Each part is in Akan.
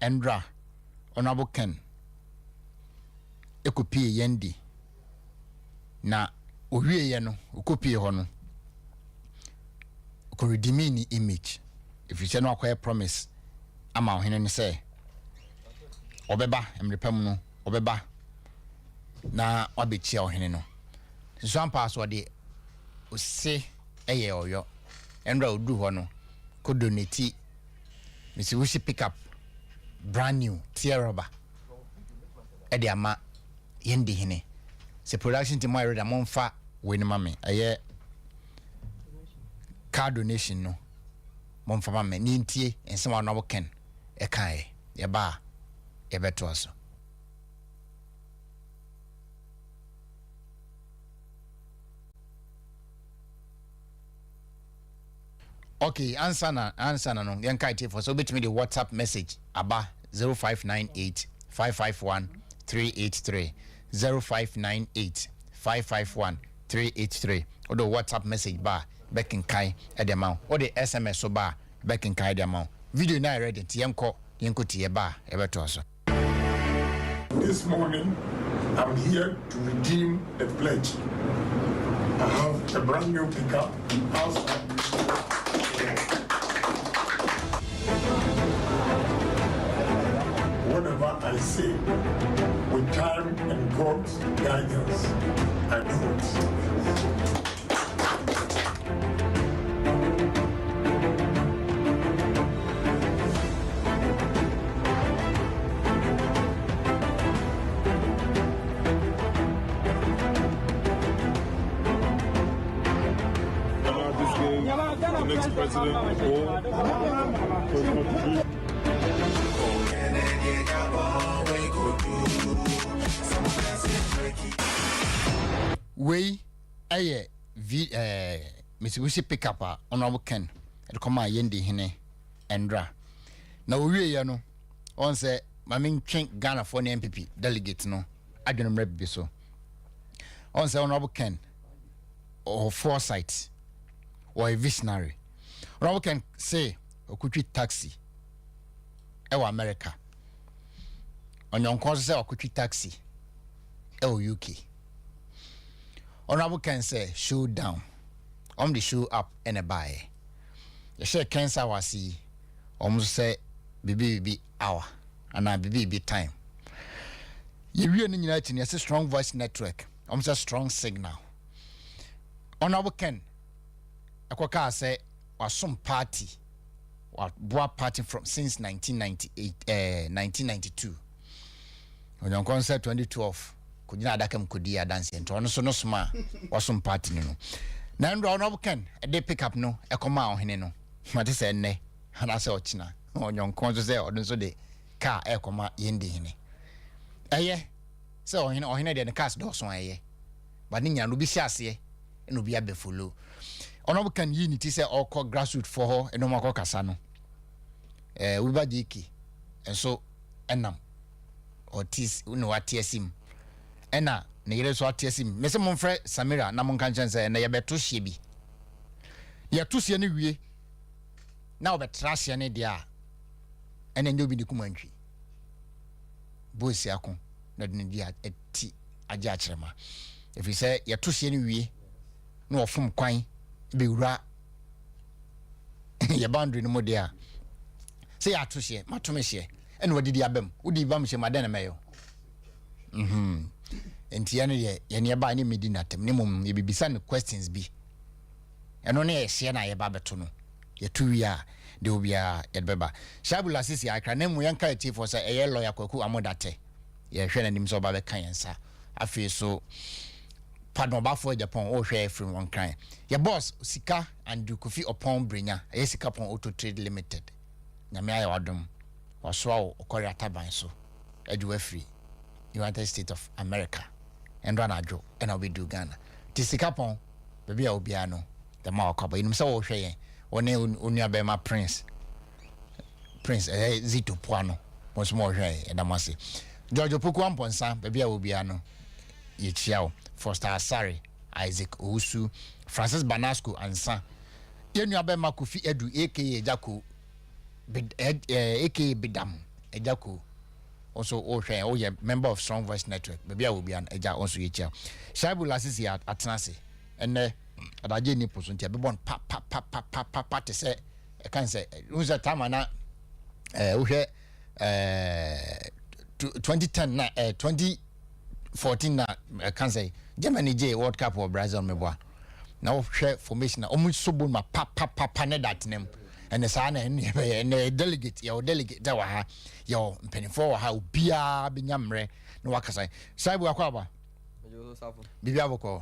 Endra Honorable Ken ekopie yendi na owie ye no okopie ho no ko redeem ni image if you say no akwa promise ama ohene ne say obeba emrepam no obeba na wabechia ohene no SOMPA so de ose eye oyo Endra odu ho no ko donate Mr. Wishi pick up brand new tear rubber ede ama yendi hene se production team I read a monfa we mame aye car donation no monfa mame ni ntie ensema no Ken e kan ye ba ye beto aso. Okay, answer na no. Yan kai for so bit me the WhatsApp message aba 0598 551 383 0598 551 383 or the WhatsApp message bar back in kai at the amount or the SMS so bar back in kai the amount. Video na ready yanko tie bar ever to us. This morning I'm here to redeem a pledge. I have a brand new pickup outside. Whatever I say, with time and God's guidance, I do it. The next president we aye Mr. Wishi pick up Honorable Ken e come yendi hene Endra na owie ye no on say mame ntwen Ghana for MPP delegate no adwenem rebe so on say Honorable Ken or foresight or a visionary. Honorable Ken say okutwi taxi ewa America on your cause say okutwi taxi UK. Honorable Ken say show down the show up and a buy. You say cancer wasi say bibi hour and a bibi time. You really need to say strong voice network. Say strong signal. Honorable Ken Akwaka say was some party or boa party from since 1992. On your concert 2012 kujina adakam kudia dance and ono so no sma was some party no. Na ndo Honorable Ken e dey pick up no e koma ohene no. Mate say nne ana say ochina. On your concert say odun so de car e koma yendi hene. Eye say ohene de cars do so eye. But ni nya no bi siase e no bi abefolo. Honorable Ken unity say all call grassroot for her and no more kasa no. We ba jiki and so enam or tis no atiesim. Ena na yere so atiesim. Me se mon frère Samira na mon kan say na ye beto hye bi. Ye to hye ne wie. Na obe trash ye ne dia. Ena nyo bi di kumantwi. Boys yakon na de ne dia eti aje akyerema. If you say ye to hye ne wie no ofum kwan be ura your boundary no more there. Say I to share, matumeshe, and what did you abem? Would you bum she madana mayo? And Tiana, ye nearby any medina, minimum, ye be some questions be. And only a siena ye babatono. Ye 2 year, they will be a beba. Shabula sissy, I can name Yanka chief was a lawyer cocu amodate. Ye shen him so by the cancer. I feel so. Pardon bafo Japan or share from one kind. Your boss Sika and do coffee upon bringer, a Sika upon Auto Trade Limited. Namia Adam was swallow or Korea Taban so. Edward Free, United States of America, and Ranajo, and I'll be do Ghana. Tisika upon baby Obiano, the Malcaba, in himself share, or Unia Bema Prince Zito Puano, once more share, and I must say. George Pukuan Ponsa, baby Obiano, Yichiao. Foster Asari, Isaac Ousu, Francis Banasco, and San. Yenu Abema Kufi Edu, aka Jaku, aka Bidam, Ejako also oh member of Strong Voice Network maybe I will be an eja also ye chair Shaibu lasisi atenase ene adaje ni posunti be bon pa te say I can say who's a time na uhwe 2010 na 2014 na I can say Germany J World Cup or Brazil meboa na uhwe formation na omu sobo ma pa ne that name and the sana and delegate your delegate that wa your penny for how bia binyamre no wakasa Shaibu akwaba bibia boko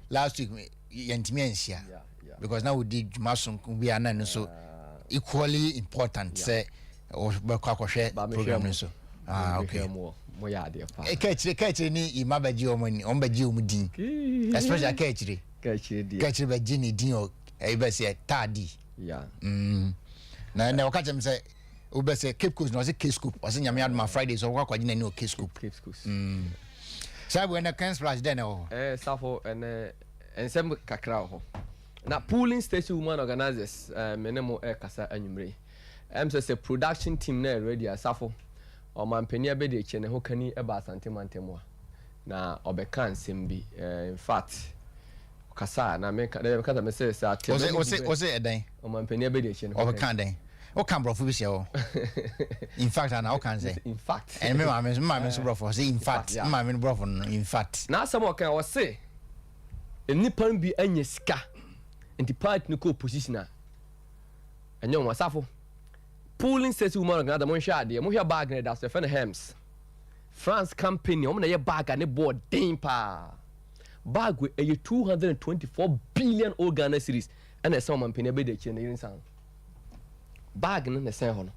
last week yantimi ansia because now we did Jumasun we are nan so equally important say or bakwa program so okay mo ya de pa kachire ni imabaji omani ombaji omudin especially kachire baji ni din o ebe say tadi na wakaje mse ube say Cape Coast no say Cape Scoop o say nyame adoma Friday so wakwa gina ni o Cape Scoop Sabu when the can splash then safo ensem kakra ho na pooling station woman organizers menemo kasa anwumre say production team na ready asafo o mampania be de che ne ho kani e ba asante mantemo na obeka nsem bi in fact kasa na me kasa me say sa o say edan o mampania be de che ne obeka dan o kan brofo bi se o in fact and how can say in fact and me ma so brofo say in fact ma me brofo in fact na asem o kan o say enipan bi anya sika and the part no position a enyo wasafo pooling station woman organizer mo hwa ade mo hwa bag na da so fe na hems France company o mo na ye bag ne board den pa bag we 224 billion Ghana cedis and e some company be de chene yin san bag no na sen ho no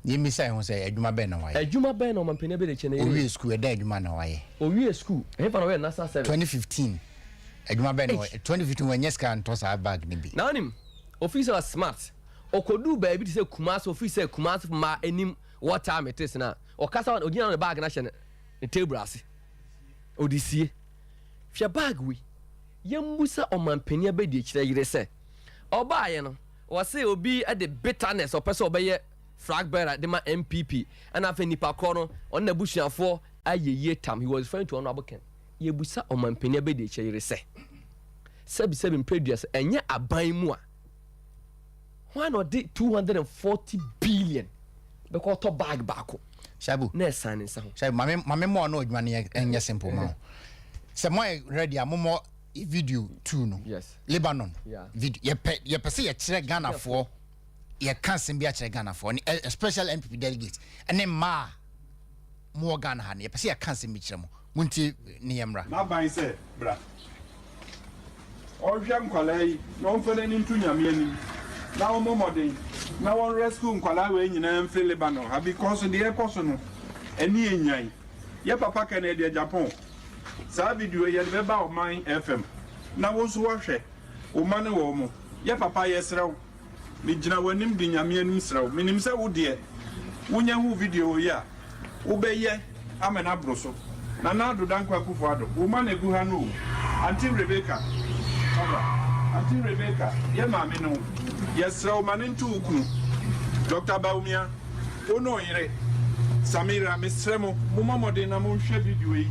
yemi sai ho say adwuma ben na waye adwuma ben na company be de chene yin owie school e da adwuma na waye owie school e fa na we national service 2015 adwuma ben na 2015 when yeska ntosa bag ni bi na nim officer smart okodu ba bi say Kumasi officer Kumasi ma enim what time it is na okasa ogina na bag na hye ne table ase odisie hwe bag we yembusa omampania be di kire yire se obaaye no o say obi at the bitterness o person obeye flag bearer de ma MPP and afa nipa kro no on na busuafo ayeye tam he was referring to honorable Ken yebusa omampania be di kire yire se sebi previous enye aban mu a why not 240 billion because to bag back Shabu na sign in ho Shabu mame mo no adwuma ne enye simple ma se mo ready amomo video 2 no yes Lebanon yeah video ye pese ye kire Ghana for ye kan sem bia kire Ghana for a special MPP delegate ene ma mo Ghana ha ne ye pese ye kan sem bi kire mo munti ne yemra na ban se bra o hwem kwalai no mfele ni ntunyame ani na o momodin na won rescue nkwala we nyina mfre Lebanon ha because the airport no eni enyan ye papa Kennedy Agyapong sa video ye be ba o man FM na wo so hwe o mane wo mo ye papa ye srew mi gina wanim di nyame ani srew minim se wo de wonya hu video ya wo be ye amena broso na na do dankwa kufu ado wo mane gu ha no Auntie Rebecca ye mame no yesra mane ntu ukunu Dr. Baumia ono yire Samira mesremo mo mamode na mo hwe video yi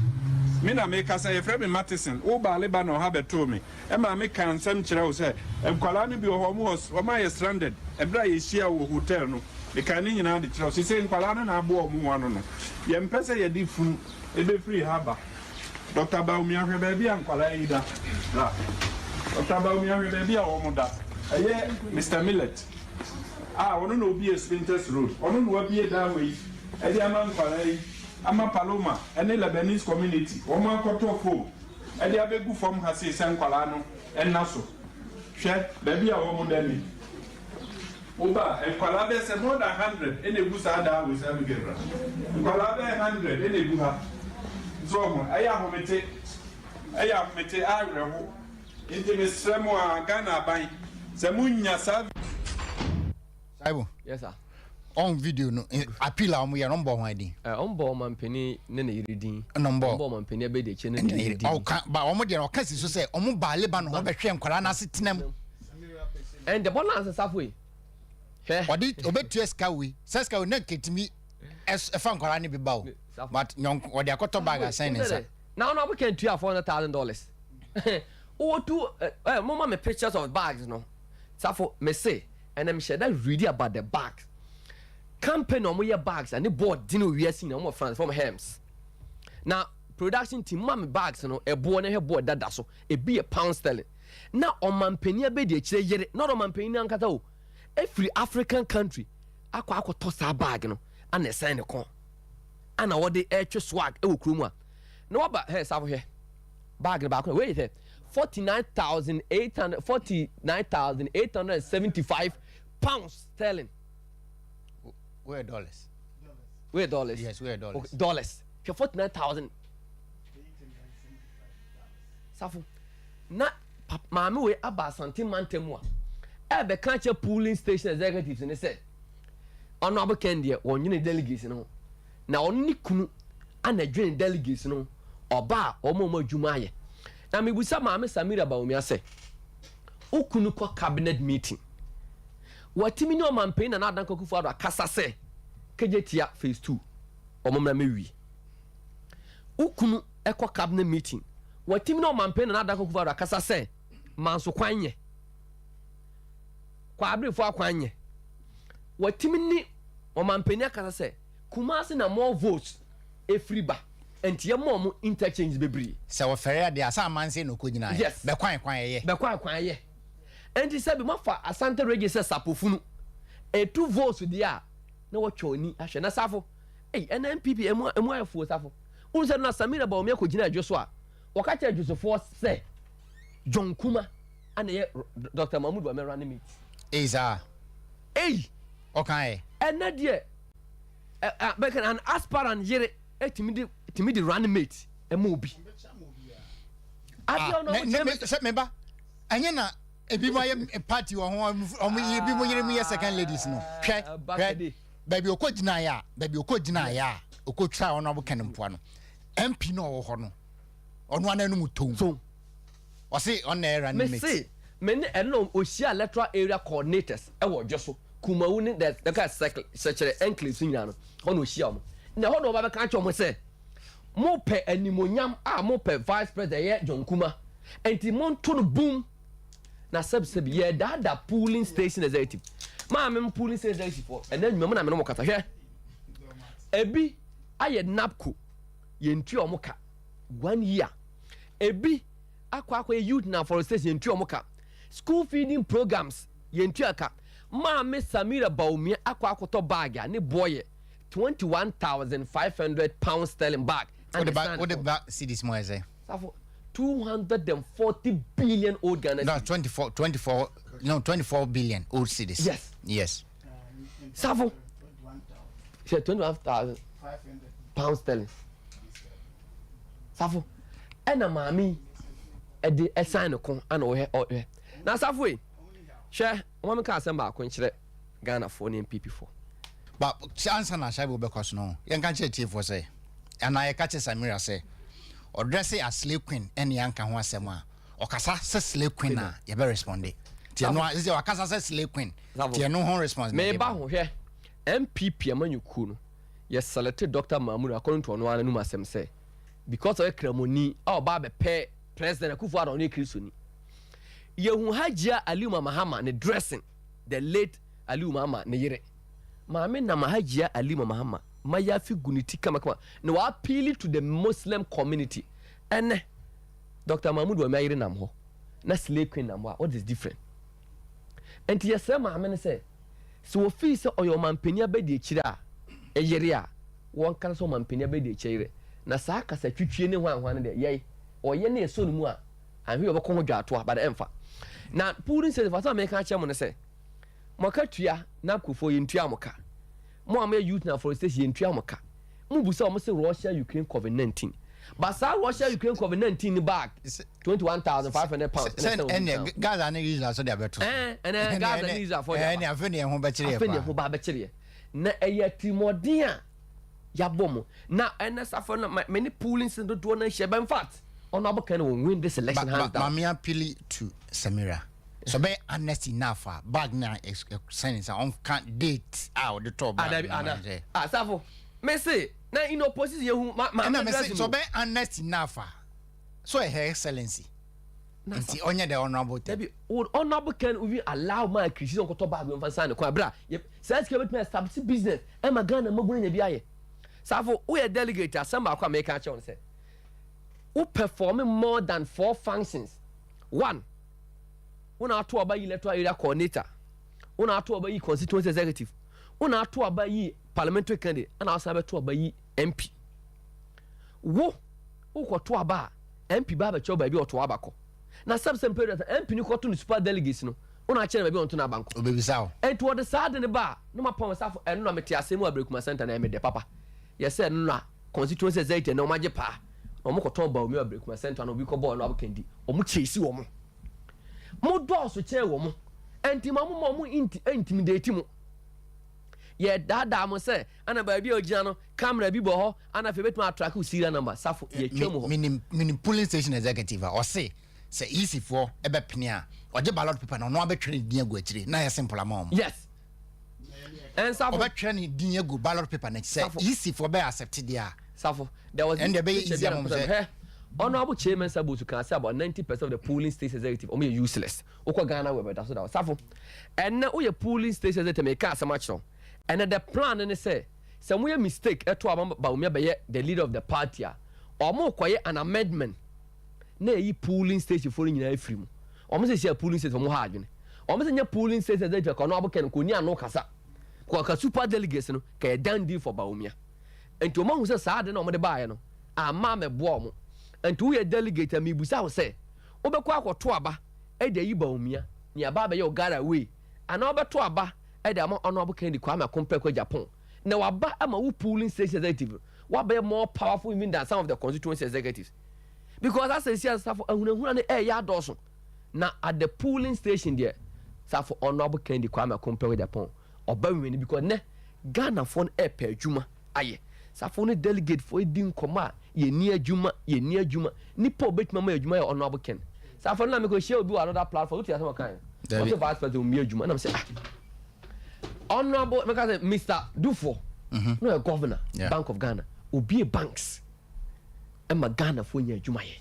me na me kasa ye frɛ me Mattison wo ba Lebanon ha beto me e ma me kan sam kyerɛ wo sɛ enkwala no bi ho mo hos wo ma ye stranded e bra ye hia wo hotel no e kan ni nyina de kyerɛ wo sɛ enkwala no na abo mo wano no ye mpɛsɛ ye di funu e be free haba Dr. Baumia hwe ba bi ankwala yi da Dr. Baumia hwe ba bi a wo mo da eye Mr. Millet ono no be a Spinters Road ono no be a that way e di ama nkwala yi ama Paloma ene Lebanese community o ma koto fo e di abegu fom ha se nkwala no enna so hwe ba bi a wo mo da ni oba nkwala be se more than 100 ene gu sa da we sa gebra nkwala be 100 ene gu ha so mo aya ho mete agreho inte mesremo a Ghana ban se munya sa Saibu yes sir on video no appeal a mo ye no mbo ho adin on bo mampani ne na yiridin no mbo mampani be de che ne yiridin o kan ba o mo de o kan si so say o mo ba Lebanon ho be hwe nkwara na setenam and the balance safwe he odi obetu eska we seska we na ketimi as a fan korani be bow but yon or the akoto bag assign now we can do $400,000 or two mama me pictures of bags no safo me say and I'm sure that really about the bags campaign on your bags and the board didn't we see no more from Hems now production team mama bags no a board and her board that so it be £1 now on man penny be the not on man penny and every African country akwa toss a bag no and a sign a con and what the extra swag e wo krum a no about here safo here bag back wait there 49,875 pounds sterling. Where dollars? Where dollars? Yes, where dollars? Okay, dollars. 49,000. Safo. Na maame we aba santim mantemu a. Ebe kanche polling station executives ne say. Honorable Kennedy wonye delegates no. Na onni kunu ana dwen delegates no. Oba omo adwuma aye. Na me busa maame Samira Baumia say. Ukunu kwa cabinet meeting. Watimi ni o campaign na Adan Akufo-Addo akasa say. Kejetia phase 2. Omomna mewi. Ukunu ekwa cabinet meeting. Watimi ni o campaign na Adan Akufo-Addo akasa say. Manso kwanye. Kwa abrifo akwanye. Watimi ni o campaign akasa say. Kumasi na more votes efriba. Enti ye mo interchange bebree. Se wo fere de asa amanse no kogina ye. Yes. Be kwan ye. Be kwan ye. Enti se be mafa Asante register sapofunu. E 2 votes dia na wo twoni ahwe na safo. NNPP emu afo safo. Unse na Samira Baumia kogina adwoso a. Waka cha adwosofo se John Kuma ana ye Dr. Mahmoud Bame running mate. Eza. Okay. Ena de be kan an aspirant yere timidi running mate emobi. Member anya na ebi mo ye party wo ho ebi mo yere mu ye second ladies no hwe baby okogina ya okotwa ono abokan mpoa no MP no wo ho no ono ananu mutom so o se on na running mate me say me ne eno ohia electoral area coordinators e wo dwoso kumawu ne the guy such enclaves nyina no ono ohia mo na ho no ba ka cho mo say mo pe animonyam a mo pe vice president ye John Kuma enti mo to no boom na subsub ye da polling station executive ma me polling station executive for and then me na me no kata hwe ebi aye napco ye ntu omoka 1 year ebi akwa youth na forestation ye ntu omoka school feeding programs ye ntu aka ma me Samira Baumia akwa akoto bag ya ne boy 21,500 pounds sterling bag. What the back cities more say? 240 billion old Ghana. No, 24 billion old cities. Yes. Savo. 21,500 pounds sterling. Savo. Ena mami e sign no kon ana o he. Na Savo e. Share, o mama ka asem ko nkyere Ghana for ne MPP for. But answer na shaibu because no. Yen kan che chief for say. And I catch Samira say, or dress it as slave queen, and yanka ho asem a. Okasa say slave queen na, you be respond. Tie no is your okasa say slave queen. Tie no ho response. Me ba ho hwe. MPP amanyuku no. Yes selected Dr. Mahmoud according to ono anu asem say. Because of cramoni, our ba be President Akufo-Addo no Kristoni. Yehu Hajia Aliu Mahama ne dressing the late Aliu Mahama ne yere. Maame na Hajia Aliu Mahama maya fi guniti kama na wa appeal to the Muslim community. And Dr. Mahmoud wa mayire nam ho. Na slave queen nam ho. What is different? And yes sir maame ne say so wo fi say oyo mampania be de kire a yere a won kan so mampania be de kire na saa kasa twitwie ne hwan de ye oye ne so no mu a anhwe obekon ho dwato ba de emfa na pulling say for some make a mo ne say mokatua na kufo yentua moka mo am youth na forestation yentua moka mo busa mo say Russia Ukraine COVID-19 but sa Russia Ukraine COVID-19 bag 21,500 pounds and Gaza na Israel so they beto and Gaza na Israel for and afeni ho be kire afeni ho ba be kire na eyatimodia ya bomo na NSA for na many pulling say do na shebe in fact on abokan won win this election hands down. Mami appeal to Samira So be honest enough bag na sense on can't date out the top safo me say na in opposition you ma so be honest enough so her excellency nti onye the honorable Debbie honorable can we allow my criticism ko to bag we fan ko bra say get me establish business e ma Ghana magburu nya bia ye safo we delegate asamba akwa make a chon say who perform more than 4 functions. 1 una to aba electoral area coordinator, una to aba constituency executive, una to aba parliamentary candidate, and also to aba MP. Wo ko to aba MP ba ba cho ba bi o to aba ko. Na some period MP ni ko to super delegates no. Una chere ba bi on to na banko. Obebisa. And to the side ne ba, no ma pon safo eno na meti asemu abrekuma center na me de papa. Yes say no na constituency executive na o maje pa. Omo ko ton ba o mi abrekuma center na obi ko ball na obo kendi. Omo chesi wo mo. Mo doso che wo mo enti mo intimidate mo ye dada mo say ana ba bi ogina no camera bi bo ho ana fe betu attract serial number safo ye twem ho mini polling station executive or say easy for ebe pnia oje ballot paper no abetwene din agu akire na ye simple amount yes and safo abetwene din agu ballot paper na say easy for be accepted there safo there was and the be easy amount say honorable chairman Sabutu can say about 90% of the polling station executive are useless. Oko Ghana we that's what Safo. And now we polling station executive make us much no. And the plan and say some we mistake eto Baumia be the leader of the party or more quiet an amendment. Na yi polling station for nyina free mu. O mo say polling station mo ha adwene. O mo say polling station executive ko no aboken ko ni ano kasa. Ko ka super delegates no ka dan deal for Baumia. Enti o ma hu say saa de na o mo de baaye no. Ama me bo mo. And we delegate me busa wo say obekwa akoto aba e de yiba omia ni aba be ye ogara we ana obeto aba e de ama ono abokan kwa ma compare kwa Japan na waba ama wo polling station executive waba more powerful even than some of the constituency executives because as a serious staff ahunahuna na e ya doso na at the polling station there staff ono abokan kwa ma compare kwa Japan oba we ni because ne Ghana phone e pe adwuma aye staff no delegate for edin koma ye ni adwuma nipa obetima ma adwuma ye honorable ken sa for na me ko share obi wa another platform uti asema kan what the vice president mi adwuma na me say honorable me ka say Mr. Dufo no a governor Bank of Ghana obi banks e ma Ghana for nya adwuma ye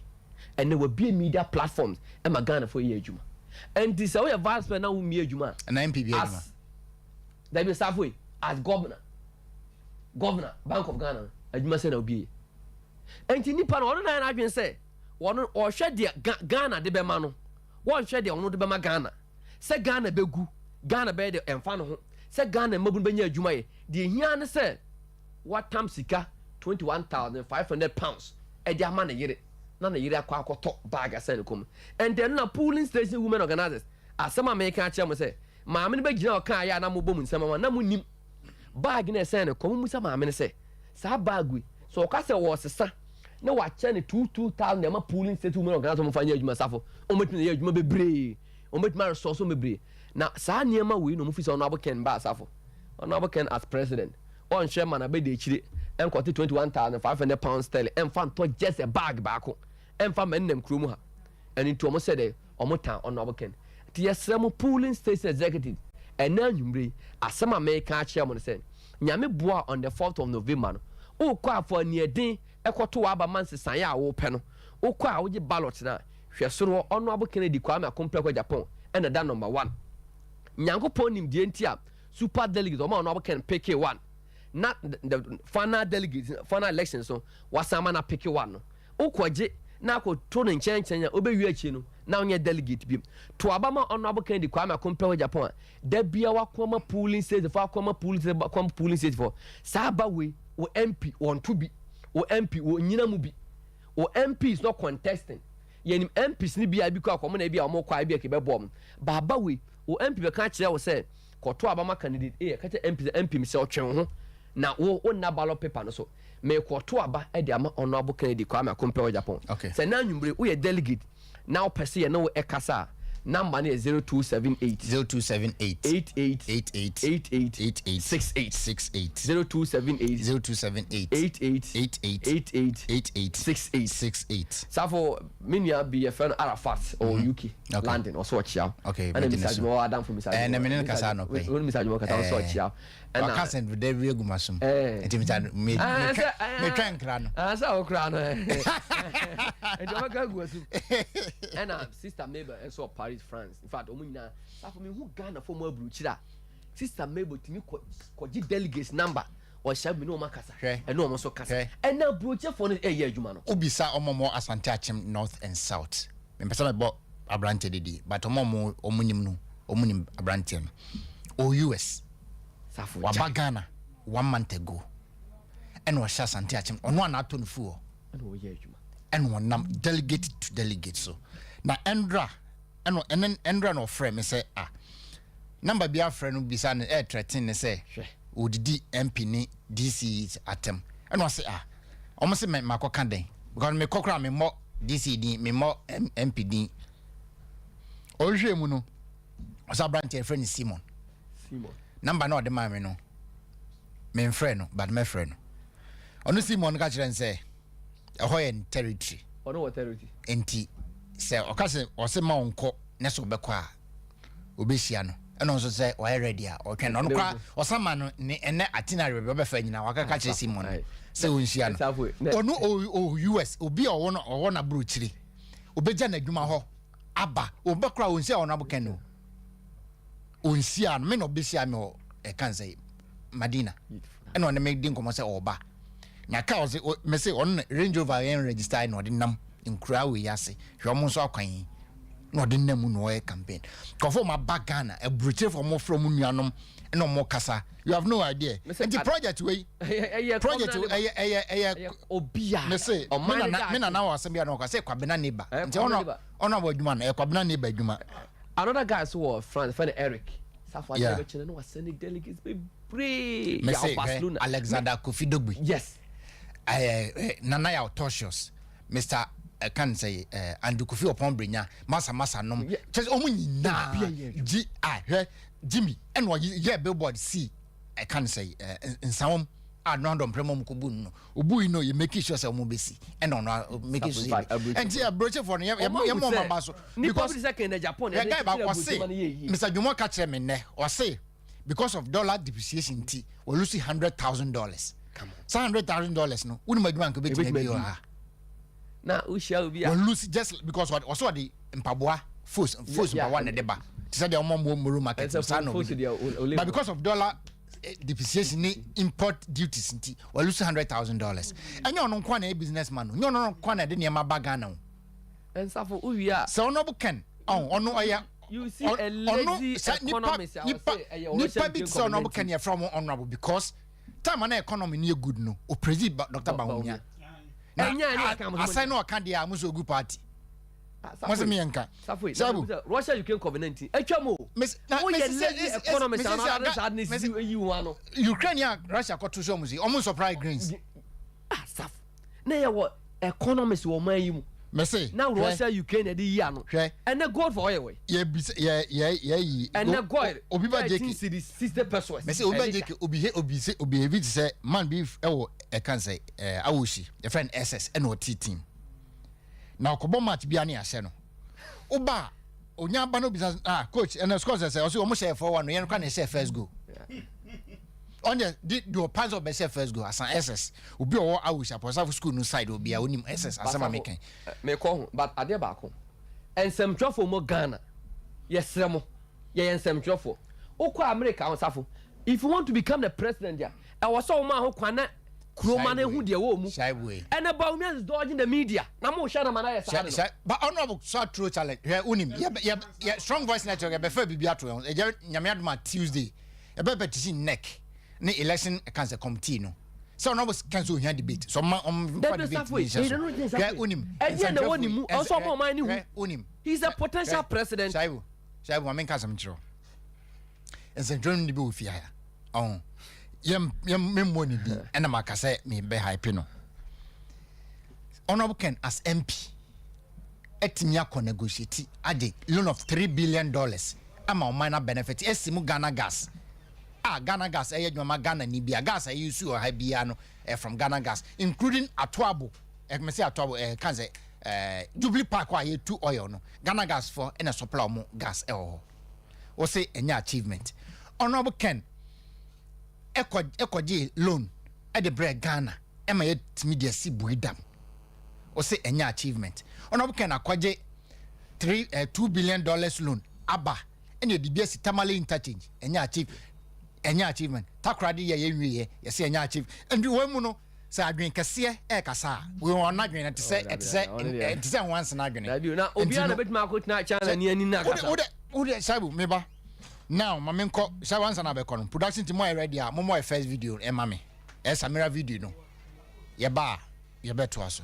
and there will be media platforms e ma Ghana for ye adwuma and this way vice president na wo mi adwuma na MPB adwuma that be Safway as governor Bank of Ghana adwuma say na obi enti nipa no na na adwen say wono o hwe de Ghana de be ma no won hwe de ono de be ma Ghana se Ghana begu Ghana be de emfa no ho se Ghana mabun benya adwuma ye de hia ne say watam sika 21,500 pounds e de ama na yire na yire akwa akoto bag asan kom and then na polling station women organizers asema America acha mo say maame ne be gina o kan ya na mo bom nsema na mo nim bag na asan kom mu sa maame ne say sa bag we so ka say wo sesa na wa che ne 2,000 na ma polling state women organizer mo fanya adwuma safo o metime na adwuma bebre o metime resource bebre na sa niema we no mo fi so no aboken ba safo no aboken as president on chairman na be de chire en kwate 21,500 pounds sterling en fan to just a bag baako en fa mennem krom ha and into mo said o mo tan on aboken ti yesrem polling state executive en anwumre asema America chairman say nyame boa on the 4th of November no o kwa for niedin ekoto wa aba man sesan ya wo pe no o kwa wo ge ballot na hwe soro ono abo Kennedy kwa ma compare kwa Japan and that number 1 nyankopon nim die ntia super delegate o ma ono abo Ken pick 1 not the final delegate final election so wasama na pick 1 no o kwaje na ko to no nchenchen ya obewi achi no na onye delegate bi to aba ma ono abo Kennedy kwa ma compare kwa Japan da bia wa kwa polling state for kwa polling state for saba we o MP want to be o MP o nyina mu bi o MP is not contesting yenim MPs ni bia bi kwa kwa na bia o mo kwa bia ke bebom baba we o MP be ka kire wo say koto abama candidate e ka kire MP mi se o twen ho na wo na ballot paper no so me koto aba e de ama ono abo Kennedy kwa ma compare Japan okay. Se na nwumbre wo ye delegate na o pese ye na wo ekasa number is 0278 0278 88 88 88 88 68 68 0278 0278 88 88 88 88 68 68 Safo minia be a friend Arafat or UK London or so chia. Okay, and Mr. Mo Adam from Mr. And the Casano pay. Mr. Mo Casano so chia. And I can't send with David Gumasum. And me train crown. I saw crown. And Sister Mabel and so Paris, France. In fact, Omina, Safo me who Ghana for more bruchira. Sister Mabel to me koji delegates number. Or shall be no makasa and no more so kasa. And now brucha for a year, Jumano. Ubisa omo asantachim north and south. Me pesa me bo abrante dedi, but omo omunim abrante o US. Safo Wabagana 1 month ago. And was asantachim on one aton fuo. And oh yeah, Juma. And one delegate to delegate so. Na Endra and then Endra no friend me say number be a friend ubisa ne threaten say udidi MP ni DC atem and I say almost say my koka den because me kokra me mo DC din me mo MP din o hwe mu no osa branch friend Simon number no de man me no me friend no but my friend no ono Simon ka kire say ahoyen territory ono what territory enti say okase o se ma onko ne so be kwa obehia no and also say why ready or can on cry or someone and itinerary be fa nyina waka ka kire Simon say onhia no onu US obi o wona bro chiri obeja na adwuma ho aba obekra onhia ona boken no onhia no me no behia me o kan say Madina and on make din komo say oba nya ka o say me say on Range Rover en register no de nam nkura we yase hwe so akwan no de nam no e campaign kofo ma bagana e bruche for mo from nuanom no mo kasa you have no idea and the project we project obia me say me na was bia no ka say kwabena neighbor nti ono abadwuma na e kwabena neighbor adwuma another guy so France friend Eric Safwa no was sending delegates be pray ya Barcelona Alexander Kofi Dogbe yes Nana ya Tortious Mr. Can say and Kofi upon Brenya masa nom just omunyina Jimmy and what yeah billboard see I can say in some random premium kubun no obu no you make sure say omobesi and on make sure and yeah broche for your mama baso because second in Japan guy ba say Mr. Jumo catch me ne or say because of dollar depreciation we lose $100,000 come on $100,000 no we no adwan ko be na ushia obi we lose just because what also the mpaboa force mpaboa na deba to say the omo market but because of dollar depreciation import duties we lose $100,000 and you no kwa na businessman you no kwa na de niam bagana and safo uwia so no can ono oya you see a lazy economist nipa big so no can you from honorable because time na economy ni good no o president Dr. Bawumia assign no can dia muso good party what's me enka sabu Russia Ukraine covenant etwamo wo ye lazy economist and other sadness you one Ukraine Russia ko to show musi almost surprise greens saf na ye wo economist wo man yi mu me say now Russia Ukraine dey here no and the gold for oil we yeah and the gold obi ba jeki 60 pesos me say obi ba jeki obi heavy say man beef e wo e kan say awoshi your friend SS and what team now kobo match bia na ahye no oba onya ba no business coach and scores say o say o mo share for one no yen kwa na share first go on the pass of best first go as an SS obi o awoshi aposa school no side obi a onim SS asema meken me ko but ade ba ko ensem twofo mo Ghana yesre mo ye ensem twofo okwa America on safo if you want to become the president there I was so man ho kwana kroma na hu de wo mu and about me is dodging the media na mo hwa na mana ya sa but honorable so true challenge he unim yeah strong voice network e be fa bibia to e nyame adoma Tuesday e be petition neck ni election cancer committee no so no was cancel here debate so debate yeah unim and yeah the one mu also more man ni unim he's a potential president shaibu amen kasam chiro en central ni be ofia ya yem money bi and makase me be hype no honorable Ken as MP etimi akọ negotiate ade loan of $3 billion ama minor benefit esimu Ghana Gas Ghana Gas dwuma Ghana ni bia gas use o ha bia no from Ghana Gas including Atoabo me say Atoabo kan say Jubilee Park wa ye 2 oil no Ghana Gas for na supply mo gas o say enya achievement Honorable Ken ekoji loan at the bread Ghana ema ye media si buidam o say enya achievement Honorable Ken akwaje $2 billion loan aba enya dibia si tamale interchange enya achievement takrade ye nwie ye say enya achieve and we mu no say adwen kese kasa we won adwen na te say once na adwen na obi na betima akotina chana ni ani na kasa ode sabu meba now mamenko say once na be kono production team are ready a mo first video e mame Samira video no ye ba ye beto aso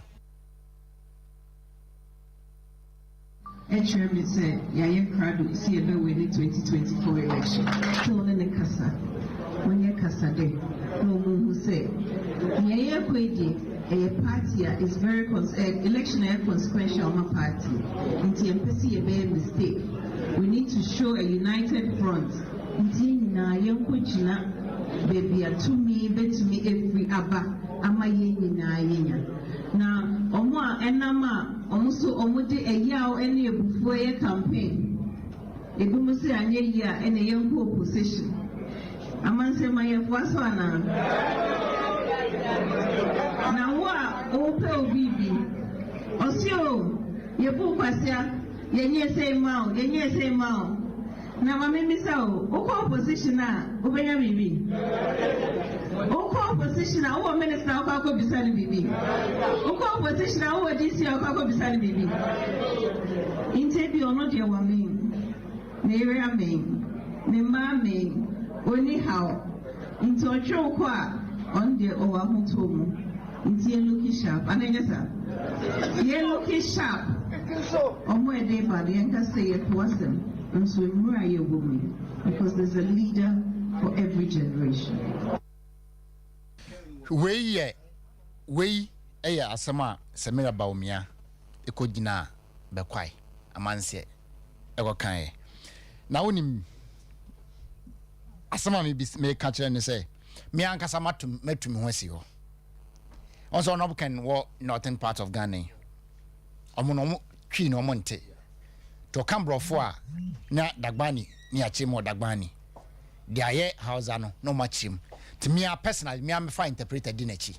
Chairman said, Yaya Krado, see a way in 2024 election. Still in the Casa. When you Casa Day, no one who said, Yaya Kwedi, a party is very election air consequential on my party. Into empathy, a bad mistake. We need to show a united front. Intina, young Kuchina, baby, to me, bet to me every abba, ama yena. Na omwa enama omuso omude eyawo ene ebufuo ye campaign ebumu se anye ya ene yenko opposition amanse mayefo aso ana na wa ope obibi osio yebu kwasia yenye say mao na mamimisa o opposition a obenya bibi opposition a wo minister akọ bisani bibi opposition a wo DC akọ bisani bibi intebi ono de wa men na area men ne ma men oni how into otwo ko a on de o wa hoto mu ntie look sharp ananya sa ye look sharp omo e dey bad yen ka say it wasem nso emura ye wo me because there's a leader for every generation. We asama Samira Baumia ekogina bekwai amanse ekokan na wonim asama me ka kire ne say me ankasa matum ho asi ho also no can wo northern part of Ghana omo twi no monte to kambrofo a na dagbani ni achimo dagbani dia ye hausa no machim to me personally me am find interpreter dinachi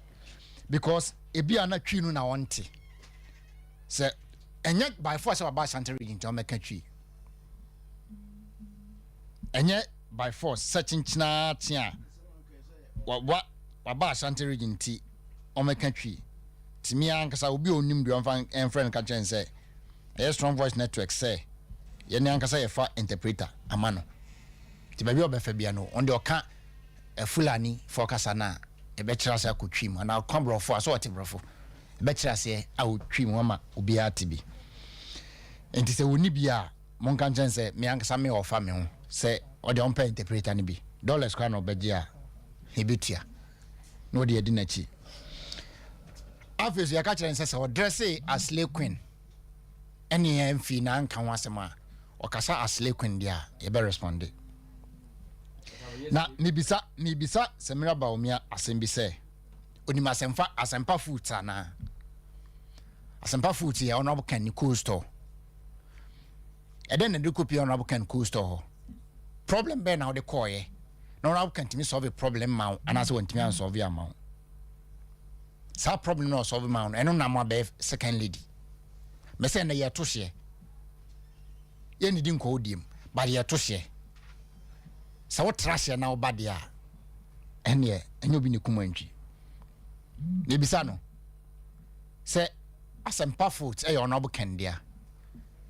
because ebi ana twi no na wonte se enye by force about Santa region to make twi enye by force searching china tia wa ba Santa region ti o make twi to me ankasa obi onim do en friend ka chen say a strong voice network say ye ne ankasa ye fa interpreter amano ti ba bi obefa bia no on de oka fulani focus na e be kira sa akotwim ana kwambrofo aso wote brofo e be kira se awotwim ama obi atibi enti se woni bia monka nchen se me ankasa me ofa me ho se o de on pay interpreter ni bi dollars kwa no begia hebitia no de edinachi afeso ya ka kira nse se o dress as slay queen eni emfi na nka ho asema o kasa as slay queen dia e be respond na nibisa Samira Baumia asembi se onima asempa food na asempa food ya Honorable Ken cool store eden na de copy Honorable Ken cool store problem be na o de koye na Honorable Ken timi solve problem ma ana se wantimi an solve am ma sa problem no solve ma eno na ma be second lady me se na ye to hye ye ni din ko odiem ba ye to hye sa what trash na obadia enye obi ne kumantwi ne bisa no se asempa foot e Honorable Ken dia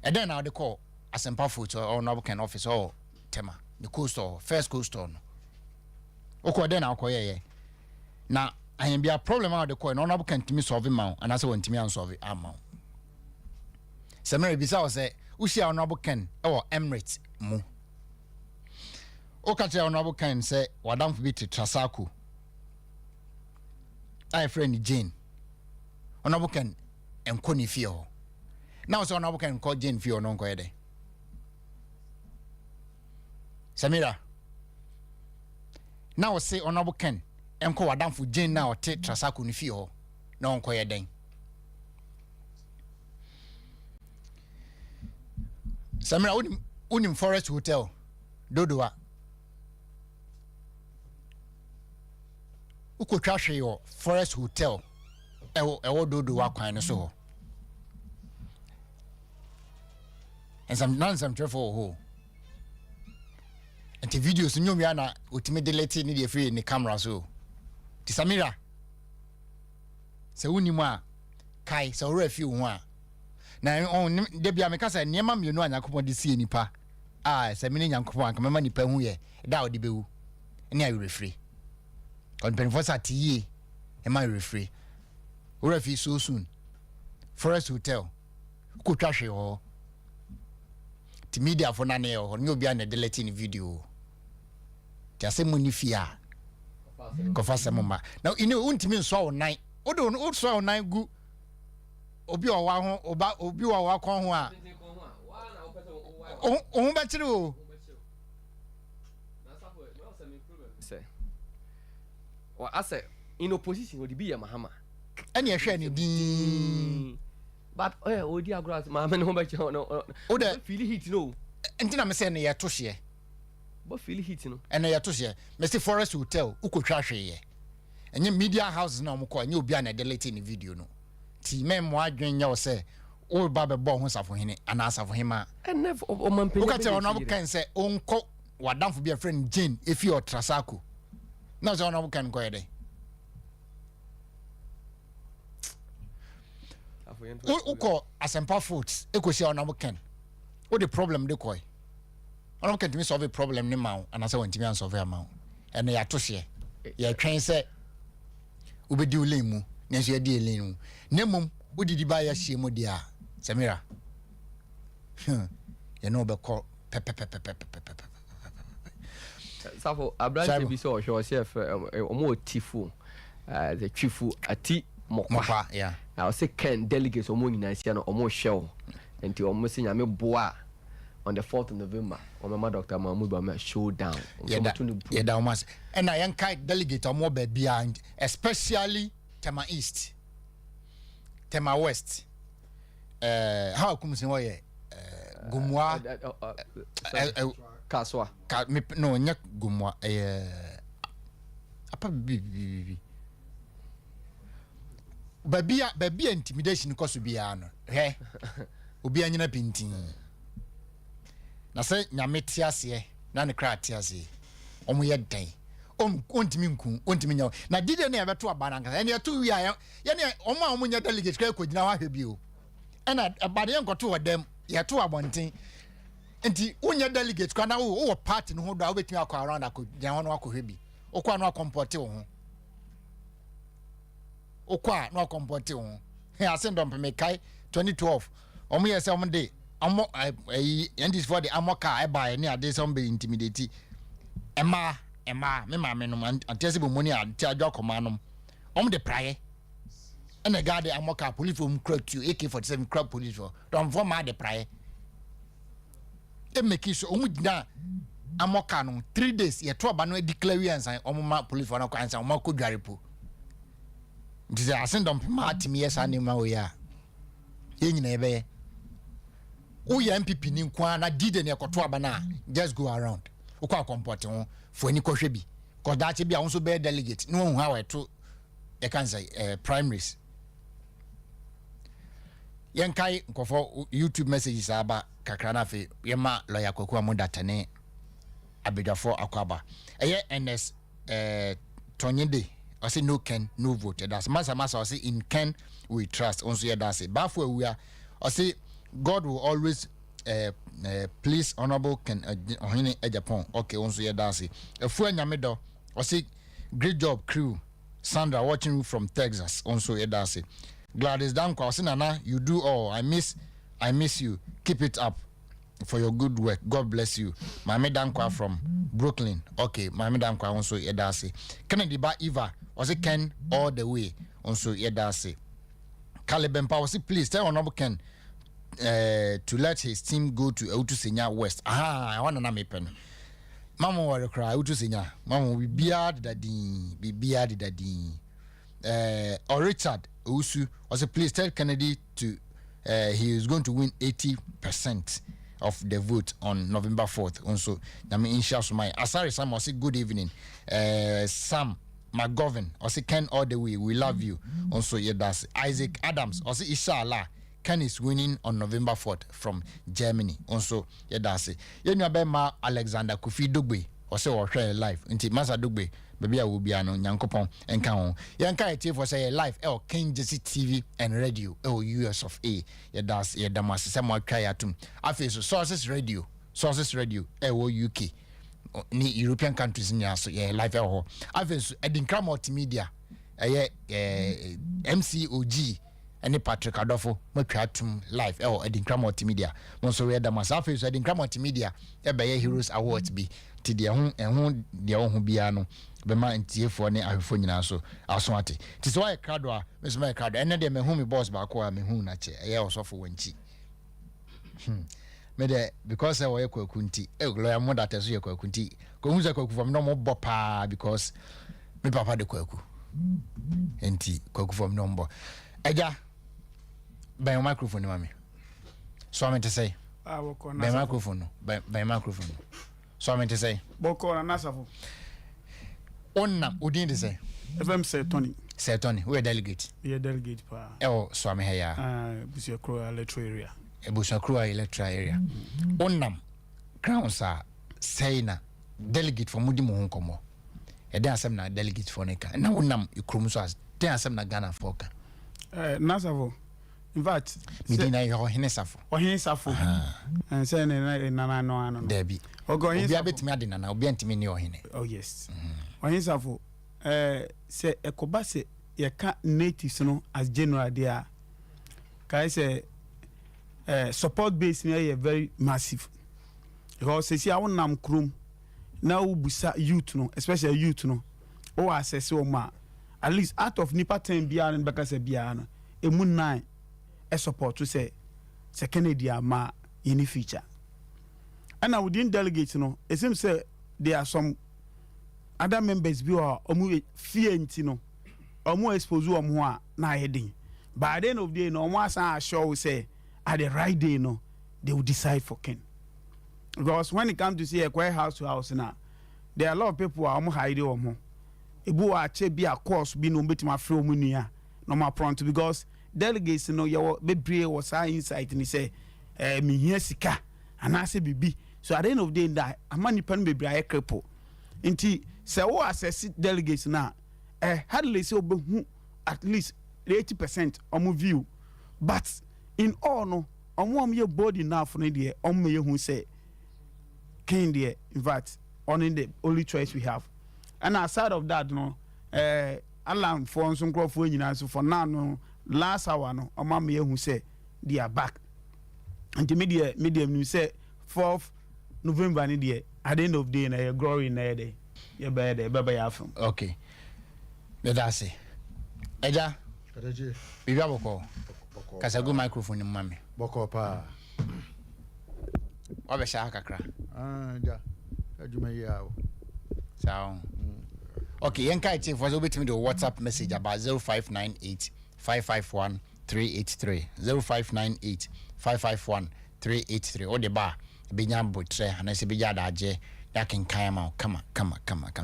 e den na de call asempa foot or Honorable Ken office or tema the coastal first coastal no okọ den na akoye na ayen bia problem out de call Honorable Ken timi solve ma and ase wantimi an solve ama Samira bisa o se ushia Honorable Ken e Emirates mu Okache Honorable Ken say wadam bi to Trasaku. I friend Jane. Honorable Ken enkoni fie ho. Now so honorable can call Jane Fio non koede. Samira. Now say honorable Ken enko wadamfo Jane na ote Trasaku ni fio non koede. Samira unim Forest Hotel Dodoa. Uko trashe yo Forest Hotel ewo Dodoa kwan so ho. And some travel ho. And the videos nyom ya na otime delete ni dey free ni camera so. Ti Samira. Se unimu a kai se ora fi wo a. Na on de bia me kasa niema mienu anyakopon de sie nipa. Se me nyankopon anka mema nipa hu ye da odi bewu. Ni ayi refree. On penfosa tie e ma refree. Ora fi so soon. Forest Hotel. Ko twahwe ho. Ti media for na ne ho nyo bia na delete ni video. Ti asemu ni fia. Ko fa semma. Now untimi nso onan. Odo so onan gu obi owa ho obi owa kon ho a o ba tiri o or as in opposition would be a mahama any a share ni din but odi agora ma me no ba che no o de feel heat no entina me say na ye to hye but feel heat no and ye to hye me say Forest Hotel ukotwa hwe ye enye media houses na omko enye obi na delete ni video no ti memo adwen nya o say o ba be bo ho safo hene ana safo hema never o man pe o ka te ono kan say onko wadamfo be friend Jane efi o Trasaku na so ono kan ko yede uko asempa foods ekosi ono kan o the problem de koy ono kan timi solve problem ni ma ana say wantimi an solve ma ene ya to hye ya twen say ubedi ulemu nso ya di elenu nemum udidi ba ya hye mu dia Samira you know be call Safo Abraham bi so o chef omo tifu the chifu ati mokwa yeah I say Ken delegates omo nyina sia no omo show enti omo se nyame boa on the 4th of November omo Dr. Mahmoud Bama showdown yeah da omo and I yankai delegate omo be bia especially Tema East Tema West how come say woye Gumwa Kaswa no nya Gumwa apa bi babia intimidation koso bia no he obi anyina pintin na say nyame tiase na ne kra tiase omo ye dan ontimi nku ontimi nya na dide na yabeto abana nka ene to wi ya ne omo a omo nya delegate kra ko gina wa hwe o ena abade nkoto wodam ye to abonten enti unya delegate kwa na wo party no ho do a obetimi akọ around akọ gina ho no akọ hwe bi okwa no akomporte wo ho okwa no akomporte wo ho he asendom pe mekai 2012 omo ye se omo de omo endis for the amoka e ba ne ade some be intimidate ema me ma me no antese bo moni ante adwa komanom de praye ena gade amoka police from cratu AK47 crab police for don for ma de praye e make so gina amoka no 3 days ye to aba no declare ansan ma police for na kwa ansan ma ko dwarepo ndize asendom ma atimi yesa ne ma wo ya ye nyina ebe ye MPP ni kwa na dide ne ekoto aba na just go around ukwa comport ho for any kohwe bi cause that be also be delegate no hu how to e can say primaries yenkai nkofo YouTube messages aba kakra na fe yema lawyer Kwaku Amodata ne abedafo akwaba eye NS Tonyede I say no Ken no vote that's masa I say in Ken we trust also yeah that's it bafo we are I say God will always please honorable Ken Ohene Ajapong okay also yeah that's it efu anyame do I say great job crew Sandra watching you from Texas also yeah that's it Gladys Danko I say Nana you do all I miss you keep it up for your good work God bless you Mame Danko from Brooklyn okay Mame Danko also yeah that's it Kennedy ba Eva I say Ken all the way also yeah that's it Caleb Empa I say please tell honorable Ken to let his team go to Eutu Senya West. I want to me pen. Mama were cry Eutu Senya. Mama we beard daddy. Or Richard Usu also please tell Kennedy to he is going to win 80% of the vote on November 4th. Also, I mean, my Asari Sam say good evening. Sam McGovern also Ken all the way. We love you. Also, yeah, that's Isaac Adams. Also, inshallah, Ken is winning on November 4th from Germany. Also, yeah, that's it. You know about Alexander Kofi Dugbe. Also, or share live. Until Masa Dugbe. Baby, I will be an Yankopon and Kaon. Yanka TV for say live. King Jesse TV and radio. US of A. Yeah, that's yeah, Damas. Someone try atum. I feel so sources radio. UK. Ni European countries in ya so yeah live. I feel so. Edinkra multimedia. MCOG. Any Patrick Adolfo. Me try atum live. Edinkra multimedia. Monso yeah, Damas. I feel so. Edinkra multimedia. Heroes Awards be. Ti dia ho dia ho bia no be ma ntiefo ne ahwefo nyina so aso ate ti so ay krado a me so my krado ene de me hu me boss ba ko a me hu na che eye osofo wanchi me de because e wo ye kwakunti e lawyer mo that so ye kwakunti ko hu ze kwaku from no mo bo pa because me papa de kwaku enti kwaku from no mo eja by microphone mami so am to say by microphone by microphone. So I meant to say, Boko and Nasafo. Onna, who didn't say? FM say Tony. Say Tony, we're delegate. Yeah, delegate pa. Oh, so I'm here. Busia Croa electoral area. Busia Croa electoral area. Onnam, Crown sir, saying delegate for Mudi Mohunkomo. A day I'm not delegate for Neka. Now Onnam, you crumus, then I'm not Ghana Foka. Nasafo. In fact, Medina your Hinesafo. Or Hinesafo. And saying Nana no. Debbie. Or going to be a bit mad and I'll be antimony or hine. Oh, yes. Or Hinesafo. Say a Kobase, you can't natives no as general there. Can I say support base near very massive. Because say, I want Nam Krum now busa youth no, especially youth no. Oh, I say so ma. At least out of Nipa 10 bian and Bakasa bian, a moon 9. Support to say Kennedy ma any feature. And I within delegates, it seems say there are some other members who are fear or more exposed to more na heading. By the end of the day, no one sure say at the right day, they will decide for Ken. Because when it comes to see a quiet house to house now, there are a lot of people who are more hiding or more. If you are be a course be no bit my friend no more prompt because delegates your baby was our insight and he say me here sika and I say bibi so at the end of the day that a money pen baby I cripple inti say what assess delegates now hardly say at least 80% on view but in all no on your body now for the on me who say Kennedy in fact only the only choice we have and aside of that alarm for some crop for so for now last hour no amame who say they are back and the medium you say 4th November ni there at the end of the day na glory na there you better baba ya from okay that's it eja bibi aboko kasa go microphone mami boko pa obe sha kakra ja aduma ya so okay yanka chief was over to me the WhatsApp message about 0598 551 383 0598 551 383 or the bar benya botre and I say beja daje ya can come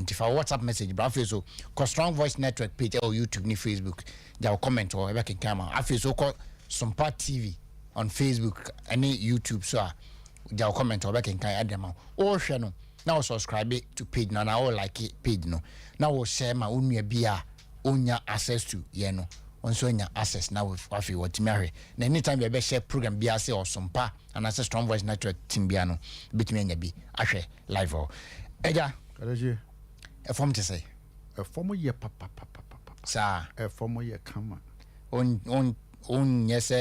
if our WhatsApp message but I feel so cause Strong Voice Network page or YouTube ni Facebook ja comment or I can come I feel so called SOMPA TV on Facebook any YouTube so ja comment or I can add them or share no now subscribe to page now I like it page no now we share my own bia onya access to no on so nya access now with wafi what marry na anytime you be share program bia say or SOMPA and access Strong Voice Network team bia no bitimi anya bi ahwe live or eja kadaji e form to say e form ye papa sa e form ye kama on yes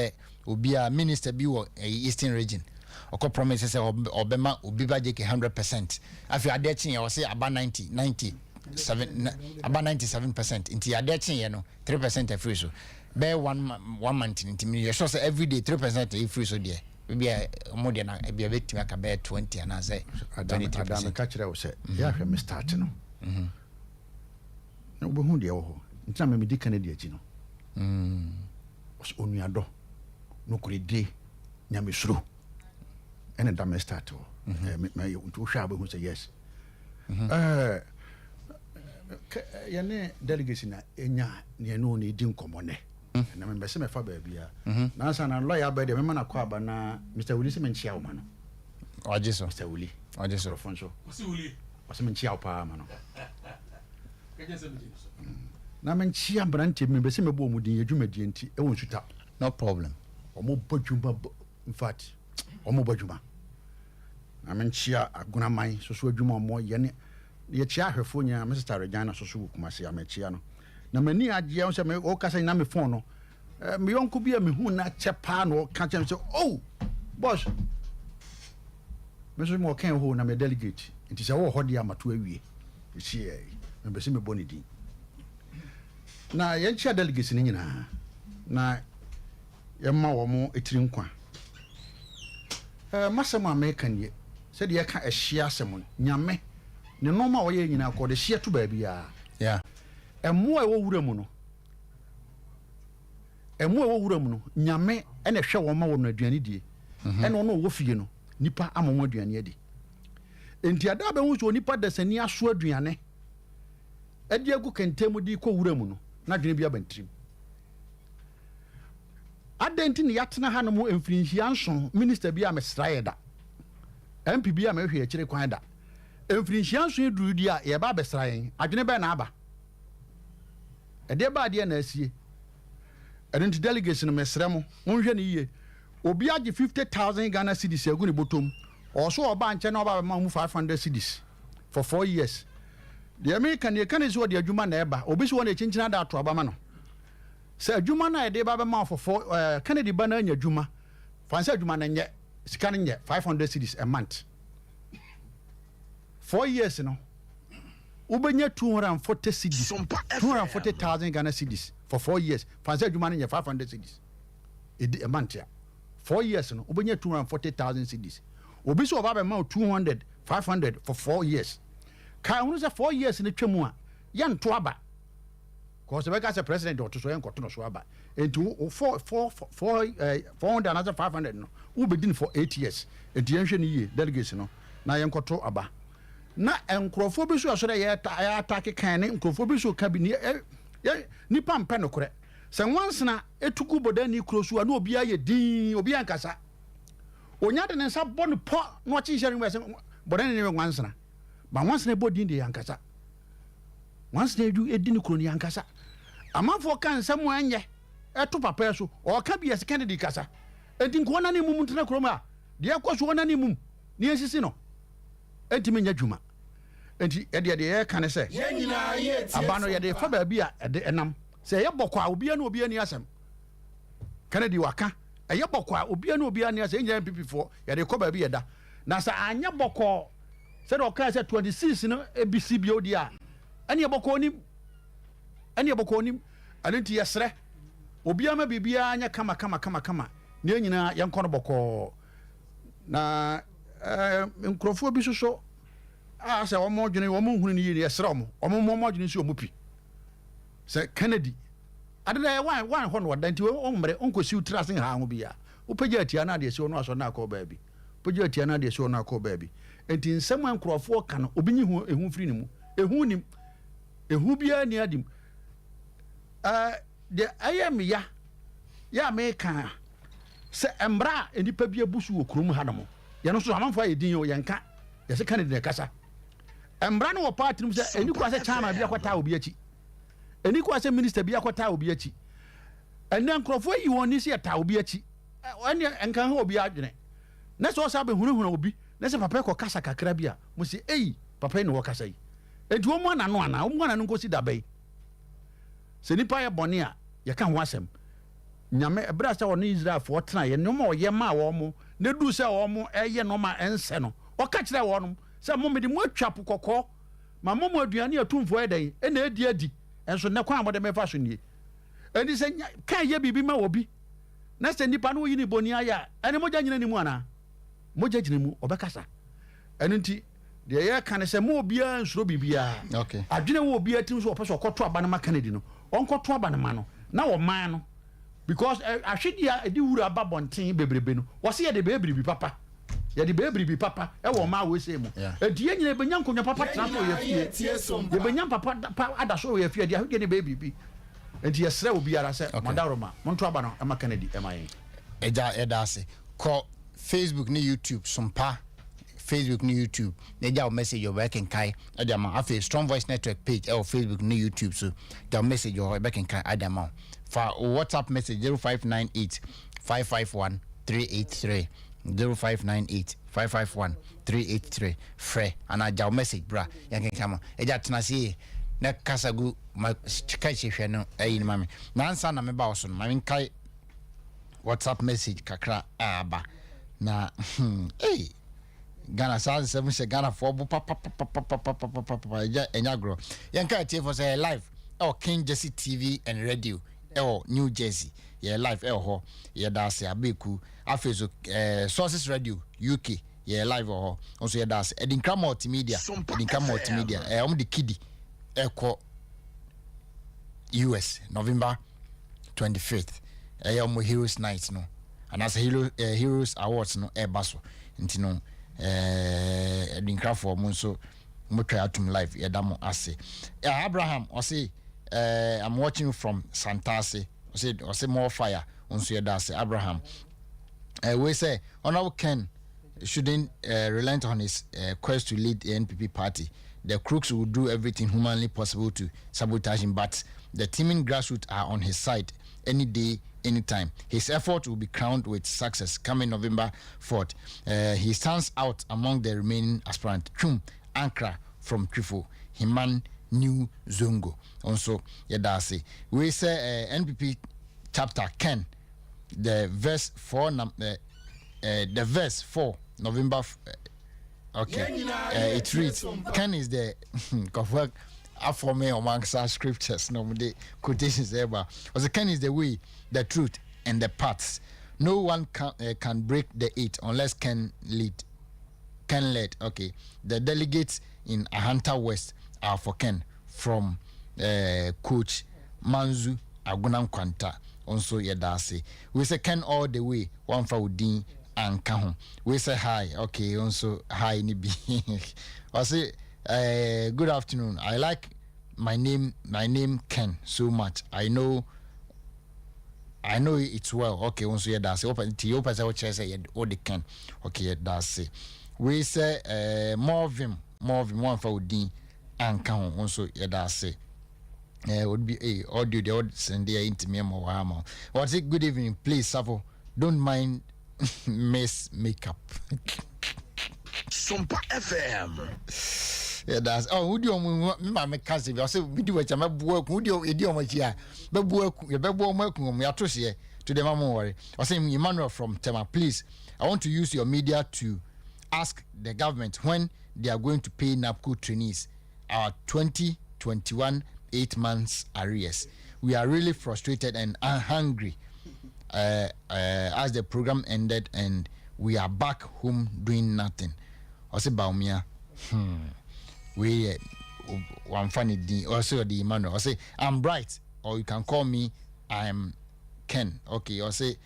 obi a minister bi wo Eastern region oko promise say obema obi ba je 100% afi adechin ye wo say aba 97 about 97% into your debt, 3% free so be 1 month intimi you sure say every day 3% e free so there maybe more than a be betimi aka be 20 and I say 23%. Adam catch it say ya hwe me start no no bo hu de wo ntia me di Kennedy aji no onuado no kurede nyame suro ene da me start wo me to hwa bo hu say yes yane delegation na enya ne no ne di nkomo ne na me bese me fa ba bia na sa na lawyer ba de me na kwa ba na Mr. Willie se menchia wo ma no oje Mr. Willie oje so Fonso What's Willie? wase menchia wo pa ma no na menchia brante me bese me bo mu din adwumadi enti e won suta no problem omo badwuma in fact omo badwuma na menchia aguna man so adwuma omo ye ne ye chia ahwefo nya Mr. Regina so kuma se amachia no na mani agye on se me o kasa na me phone no me yonko bia me hu na chepa no ka chem se oh boss me so mo kan ho na me delegate nti se wo ho dia mato awie e me be se me boni din na ye chia delegate ni nyina na ye ma wo mo etiri nkwa masema American ye se de ye ka ehia asem nyame ne noma wo ye nyina ko de hia to ba bia yeah emo ewo wura mu no nyame ene hwe wo ma wo no aduane die ene ono wo fie no nipa amon aduane adi enti ada ba hu so nipa dasani aso aduane adi agu kentemu di ko wura mu no na dwene bia bantrim adenti ne yatena ha no mo emfirinhia nso minister bia mesrae da MP bia me hwe akire kwan da emfirinhia nso eduru di a ye ba besrae adwene ba na aba ede ba de na asie edenti delegation mesremo monhwe ne yiye obi age 50,000 Ghana cedis agu ne botom oso oba nche na oba ma mu 500 cedis for 4 years the American ye kan so de adwuma na eba obi so na chinchina da ato aba ma no se adwuma na ede ba be ma for Kennedy ba na anya adwuma fancy adwuma na nye sika nye 500 cedis a month 4 years no ubenya 240 cedis 240,000 Ghana cedis for 4 years fancy adwuma na nye 500 cedis a month ya 4 years no ubenya 240,000 cedis obi so oba be ma 200 500 for 4 years ka unu se 4 years ne twemu a ye nto aba ko se be ka se president oto so ye nkoto no so aba enti 400 another 500 no u be din for 8 years enti ye hwe ne ye delegation no na ye nkoto aba na enkrofo bi so asore ye attack kan ne enkrofo bi so cabinet nipa mpe no kore se wansena etuku bodani krosu na obi aye din obi ankasa onya de nsa bonu po no chi hye ne se bodani ne wansena ba wansena bodin de yankasa wansena edu edini kro ne yankasa amafo kan samu anye eto papa so o ka bi Kennedy kasa enti nko na ne mum ntena kro ma de akoso na ne mum ne esisi no enti menya dwuma enti ede ye kan se abano ye de fa ba bi a ede enam se ye bokwa obi na obi ani asem Kennedy waka ye bokwa obi na obi ani asem nya MPP4 ye de ko ba bi ye da na sa anya bokwa se do ka se 26 no ABC bi odi a ene ye bokwa onim anenti yesre obi ama bibia anya kama ne nyina ye nko no bokwa na nkrofo bi so a se wo mo dwene wo mo hunu ne ye yesre wo mo dwene si wo pi se Kennedy adada wan ho no danti o mbre onkosi utrasen ha ho bia upeja atia na de se ono aso na akọ baabi upeja atia na de se ono akọ baabi enti nsem ankrofo ka no obinyi hu ehu firi ne mu ehu nim ehu bia ni adim de ayem ya me ka se embra enipa bia busu wo krum ha no mo ye no so amanfo ayedin yo yenka ye se Kennedy ne kasa embra no wo party nim se eni kwa se chama bia kwata obi achi eni kwa se minister bia kwata obi achi ene nkrofo yi woni se ta obi achi ene enka ha obi adwene na so sa be hunu obi na se papa ko kasa kakra bia mo se papa ne wo kasa yi enti wo mo ana no nkosi da bai se nipa ye bone a ye ka ho asem nyame ebra se woni Israel fo tena ye no ma ye ma wo mo na du se wo mo eye no ma ense no o ka kire wo no se mo me di mo atwa pokoko ma mo aduane atumfo edan e na edi enso ne kwa amode me fa so nie ɛni sɛ kan yɛ bibi ma wɔ bi na sɛ nipa no yi ni boni ayɛ ɛni mogya nyina ni mu ana mogya gyina mu ɔbɛkasa ɛno nti deɛ yɛ ka ne sɛ mo obiara nsuro biribiara adwene wo obiara tim so ɔpɛ sɛ ɔkɔto aba no ma Kennedy no ɔnkɔto aba no ma no na ɔman no because ahwedeɛ ɛde wura aba bɔnten bebrebe no wɔse yɛde bɛɛbiribi papa yɛde bɛɛbiribi papa ɛwɔ ɔma wɔsɛ mu ɛdi yɛ nyina yɛbɛnya nkonnwa papa tena so yɛ fie yɛbɛnya papa ada so yɛ fie deɛ ahwedeɛ ne bɛɛbiribi nti yɛsrɛ obiara sɛ mɔdaroma monto aba no ɛma Kennedy ɛma yɛn ɛgya ɛda ase kɔ Facebook ne YouTube SOMPA Facebook ni YouTube na gya message your back and kai adama afi Strong Voice Network page or Facebook ni YouTube so gya message your back and kai adama for WhatsApp message 0598 551 383 0598 551 383 free and a gya message bra yan kan kama e gya tena see na kasagu ma chika chehwe no ayi mami na ansa na me ba so no mami kai WhatsApp message kakra aba na eh Ghana sounds seven say Ghana for papa enyagro yanka tie for say live King Jersey TV and radio New Jersey live ho da se abeku afezo Sources Radio UK live ho also da se edinka multimedia the kidi US November 25th mo Heroes Night no and as Heroes Awards no baso ntino Dinkra for Munso Mutratum live Yadamo Ase. Abraham or say I'm watching from Santase or say more fire on Suyadase Abraham. We say Honorable Ken shouldn't relent on his quest to lead the NPP party. The crooks will do everything humanly possible to sabotage him, but the teaming Grassroot are on his side any day, anytime. His effort will be crowned with success coming November 4th. He stands out among the remaining aspirants. Chum Ankra from Trifo, Himan New Zongo. Also, Yadasi. We say NPP chapter Ken, the verse 4, the verse 4, November. It reads, Ken is the for me amongst our scriptures, no quotations ever. Also, Ken is the way, the truth, and the paths. No one can break the eight unless Ken lead. Okay. The delegates in Ahanta West are for Ken from Coach Manzu Agunam Kwanta. Also, Yadasi. We say Ken all the way. One for Udin and Kahon. We say hi. Okay. Also hi Nibi. I say. Good afternoon. I like my name Ken so much. I know it's well. Okay, once you that's open to open what you say all the Ken. Okay, that's it. We say more of him one for Udin and Kahon also that's it. Would be audio the odd send there into me more. What's it? Good evening, please, Savo. Don't mind mess makeup. SOMPA FM. That's who do you my cousin? I say we do what I'm work. Who do you idiom here? But work, you better work on your trust here to the mama worry. I say Emmanuel from Tema, please. I want to use your media to ask the government when they are going to pay NAPCO trainees our 2021 8 months arrears. We are really frustrated and hungry as the program ended and we are back home doing nothing. I say Baumia. We one funny D also the Emmanuel. I say I'm Bright, or you can call me I'm Ken. Okay, or say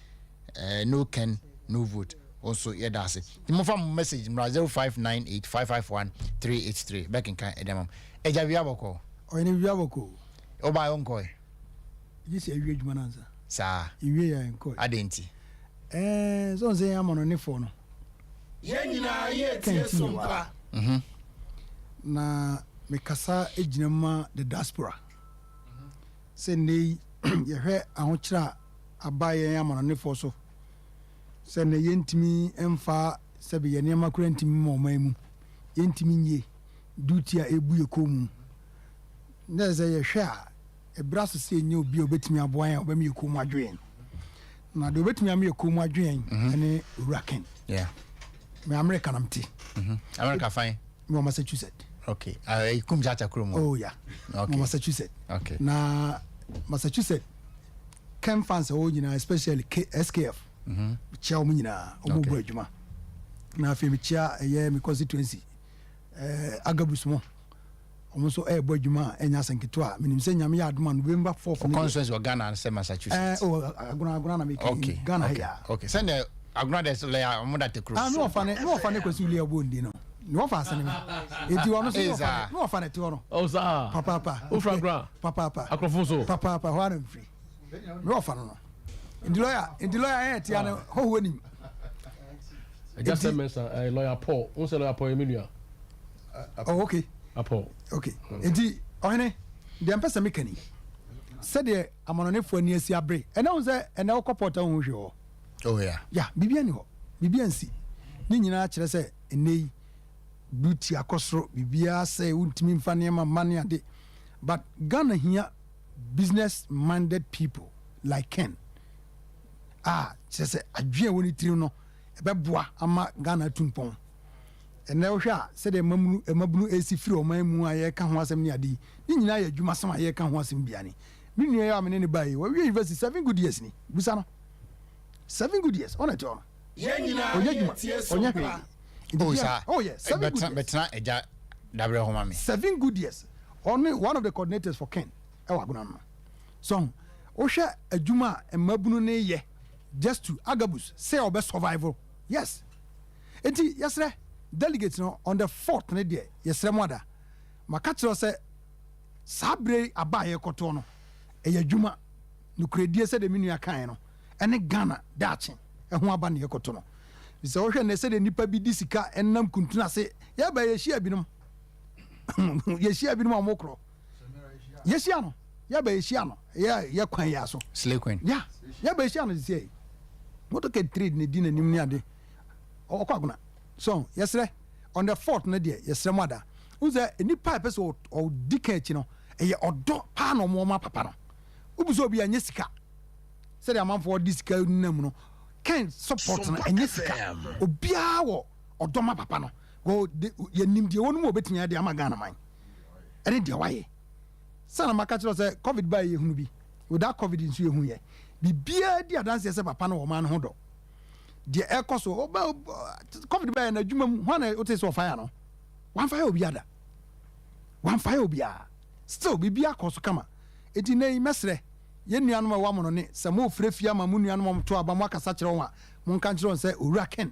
no Ken, no vote. Also, yeah, that's it. The more message 0598 551 383. Back in Kan Edamam. Eja Viaboko. Or any Viaboko. Oh, my uncle. This is a huge mananza. Sir, you are in court. I didn't. So say I'm on a phone. Na mekasa ejinama the diaspora sende yehwe ahochira abaye amana ne foso sende yentimi emfa sebe ye ne makura ntimi momamu yentimi nye duty a ebu yekomu na ze yehwe a ebraso se nye obi obetimi aboan a obemi yekomu adwen na de obetimi am yekomu adwen ene uraken me America namti America fine me Massachusetts. Okay. Kum jata krumo. Oh yeah. Okay. Massachusetts. Okay. Na Massachusetts Ken fans o nyina especially SKF chia o nyina o mo bu adwuma na afi me chia eye me constituency agabus mo o so e bu adwuma enya senketo a minim se nyame ya adoma November 4 for constituency of Ghana and Massachusetts aguna na me Ghana ya okay send the aguna des layer mo that cross no fane kwesi uli abondi no fa asane enti wono so no fane ti wono o sa papa o fra gra papa akrofoso papa ho na mfiri no fane no indi lawyer ti ana ho ni just a lawyer Paul on say lawyer Paul Emilia okay Paul okay enti ohene de ampesa mekani said the amononefo ani asi abre ena wo say ena wo kopota ho hwe ho oh yeah bibia ni ho bibia nsi ni nyina kire say enei duty akosro bibia say untimi mfa ne mane ade but Ghana here business minded people like Ken kire say adwe woni tiri no ebeboa ama Ghana tumpon ena wo hwa say the emabunu esi firi o man mu aye ka ho asem ni ade ni nyina ya adwuma sam aye ka ho asem bia ni mi nua ya amene ne bayi wa university 7 good years ni busa no 7 good years on it on oh yeah 7 good years betra eja dabre homa me 7 good years only one of the coordinators for Ken aguna so o hwa adwuma emabunu ne ye just to agabus say obe survival yes enti yesre delegate no on the 4th ne de yesre moda maka kiro say sabre abaye koto no adwuma no kredie say de menua kan no ene Ghana dache ho aba ne yekoto no bisa wo hwe ne se de nipa bi disika enam kuntuna se ya ba yehia binom yehia binom amokro yehia no ya ba yehia no ya kwan ya so slay queen ya ba yehia no se moto ke trade ne dina nim ni ade okaguna so yesre on the 4th na de yesre mada uza nipa pese o dika echi no eye odo pa no mo ma papa no ubuzo obi anya sika said a man for this guy no Ken support na enye sika obia wo odoma papa no go ye nim de wonu mo betia de ama Ghana man ene de waye sana maka chiro say covid ba ye hunu bi without covid nsu ye hu ye bibia di adanse say papa no wo man ho do de ekoso covid ba na adwuma mu ho na ote so fire no wan fire obia still bibia koso kama eti nei mesre ye nuanom a wamono ne se mo frefia ma mo nuanom to aba mo akasa kire won a mo nka kire won se owura Ken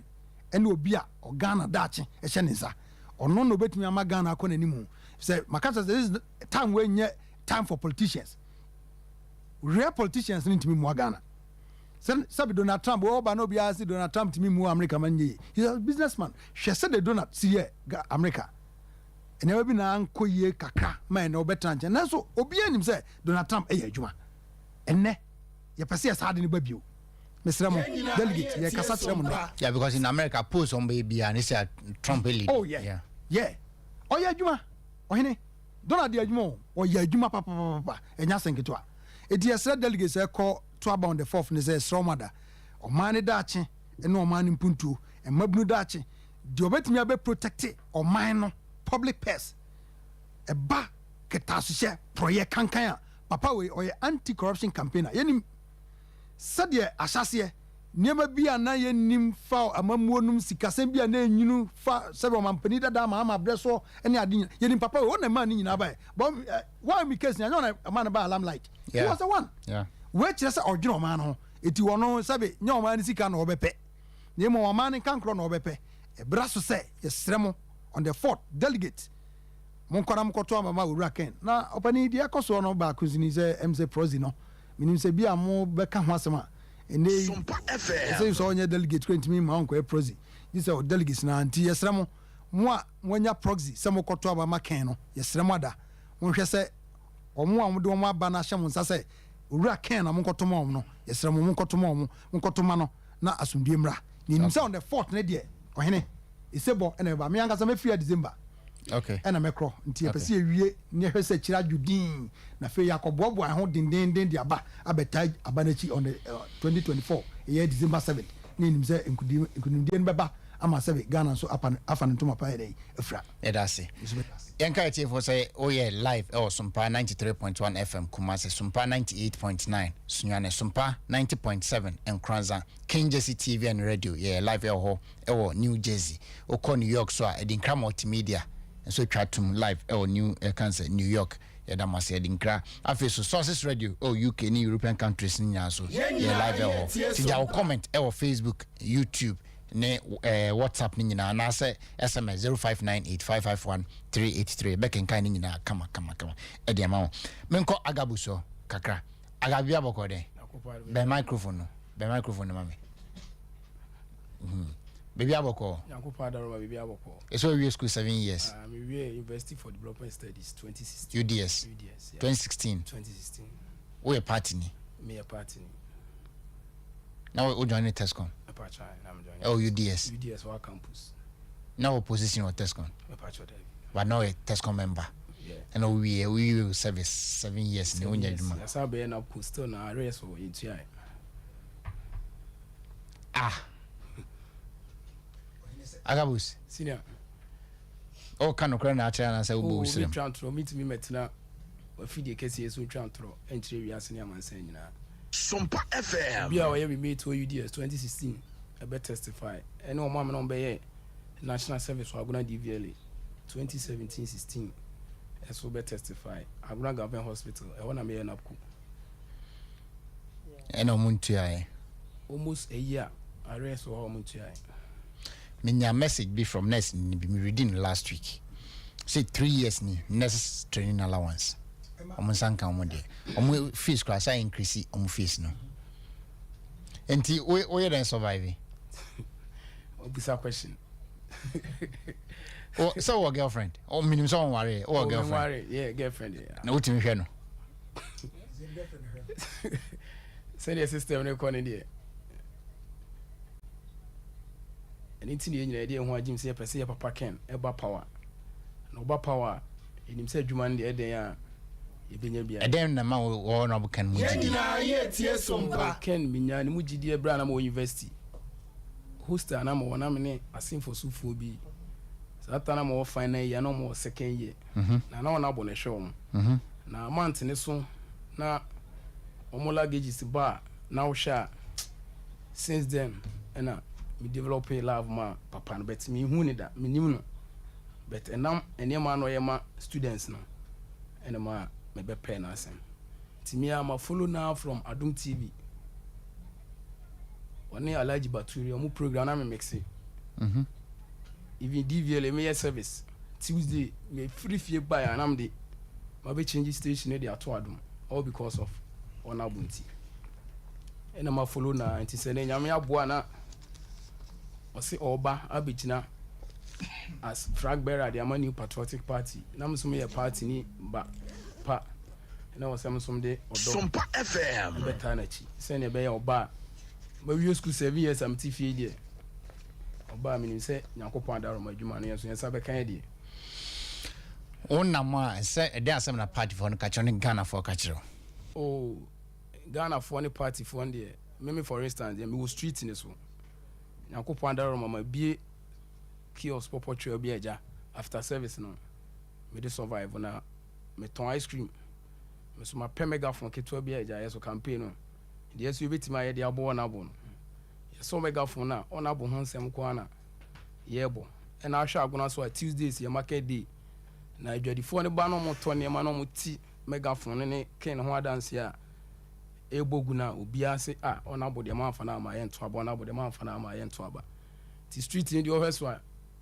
ene obi a o Ghana dache e hye ne nsa ono no betumi ama Ghana akọ nanimu se makasa this is time when nye time for politicians real politicians need to be more Ghana sabi Donald Trump o ba no bi asi Donald Trump timi mu America man ye he's a businessman she said the Donald see here America ene obi na anko ye kakra ma ene obetranche na so obi anim se Donald Trump e adwuma enne ye pese ya saade ni babio mesramo delegate ye kasa tremo no yeah because in America post on baby and it's a Trump lead oh yeah oh yeah adwuma ohene Donald adwuma o ya adwuma papa enya senketo a edi yesre delegate se call to about the 4th ne se sromada o man daache ene o man mpuntuo emabunu daache di obetimi abe protect o man no public purse eba ketasose proye kankan a papa we oye anti corruption campaigner yenim sade asase niema bia na yenim fa amamuo num sikasem bia na enyinu fa sebe o mampani dada ma breso ene ade yenim papa we wona man ni nyina ba why me case nya na man ba alarm light he was the one we kire se odwene o man no eti wono sebe nya o man ni sika na obepe niema o man ni kankro na obepe e braso se yesremo on the 4th delegate mon kora mkoto amama owura Ken na opani dia koso no ba kuzini se MC Prozi no minim se bia mo beka ho asema ene se so onye delegate kwentimi ma onko e Prozi this is delegates na anti yesremo mo a wonya proxy se mo koto amama Ken no yesremo ada mo hwe se omo a mo de omo aba na hye mo nsa se owura Ken na mo koto mo no yesremo mo koto ma no na asundie mra ni nim se on the 4th ne de ohene isebo ene ba me anga me free December okay ena mekro nti epese ewie ne hwese kira judin na fe yakobobo ho dindin di aba abetai abanachi on the 2024 year December 7th ni nim se nkudin beba ama sɛ Ghana so afa no ntoma pa yɛ afra ɛdase yɛnka yɛtie fo sɛ woyɛ live ɛwɔ Sompa 93.1 FM Kumasi, Sompa 98.9 Sunyane, Sompa 90.7 Nkranza, King Jersey TV and radio live ɛwɔ hɔ New Jersey, wokɔ New York so a ɛde nkra multimedia nso twa tum live ɛwɔ New York yɛda mase yɛde nkra afei so Sources Radio UK ne European countries nyinaa so live ɛwɔ hɔ ti gya comment ɛwɔ Facebook, YouTube ne WhatsApp ni nyina na se SMS 0598551383 beken kan ni nyina kama e de ma wo menko agabuso kakra agabia boko de be microphone no mame baby aboko yakupa daroma baby aboko so we school 7 years we University for Development Studies 2016 UDS yeah. 2016 we a party ni me a party ni now we join the Tescom UDS our campus. Now position or Tescom. But now a Tescom member. Yeah. And we will service 7 years. That's how be now post on our race for UTI. Agabus. Senior. Oh, can occur natural and say, we try to meet me metna. We feed the cases we try to enter we are senior man saying now. Sompa FM. Be our we made to UDS 2016. I bet testify. And no mama no be national service for Aguna DVLA 2017-16. So bet testify. Aguna Government Hospital. I wanna be an upco. And no muntia. Almost a year. I rest or muntia. Minya message be from Ness be reading last week. Say 3 years ni Ness training allowance. Omusanka omode. Omu fees class I increase omu fees no. Enti we then survive. Obisa question. So a girlfriend. Oh, minimum someone worry. Oh, girlfriend. Yeah, girlfriend. Yeah. No, what you mean? Send your sister on the corner there. And it's in the idea why Jim say, "Say Papa Ken, Eba power, no power." In himself, Juman the idea. A damn the man or no can Ken Minya Mujidi Branamo University. Host an amo one amene asin for sufu bi. Satana mo final year no more second year. Na na na bona show. Na month ne so na omola gauges ba na wo sha. Since then na me develop a love ma papa no bet me hu ni da me nim no. Bet enam enema no ye ma students no. Ena ma me be pen asem. Ti me am follow now from Adum TV. One Alaji Baturi omu program na me mix it. Even DVL me service Tuesday me free fee buy and am the ma be change station dey ato Adum all because of ona bunti. And am follow na nti se na nyame aboa na o se oba abegina as flag bearer the New Patriotic Party. Na me so me party ni ba pa na o se me so de odo. Sompa FM. Better na chi. Se ne be oba. But we school 7 years am TV there. Oba mi say Nyankopon adaro madwuma no yeso yesa be kan there. Onna ma say e dey asem na party for no ka chone Ghana for ka chiro. Oh, Ghana for any party for there. Me for instance, me go street in so. Nyankopon adaro mama bie kiosk popo trail bi eja after service no. Me dey survive na me ton ice cream. Me so ma pe megaphone keto bi eja yeso campaign no. Yes, you bet my idea born abon. So megaphone na on abo hansem kwana. Yebo. And I shall go so Tuesdays your market day. Na dwadi fo ne ba no mo to ne ma no mo ti megaphone ne ken ho dance ya. Ebogu na obi ase on abo de man fa na ma ye nto abo na abo de man fa na ma ye nto aba. Ti street in the office one.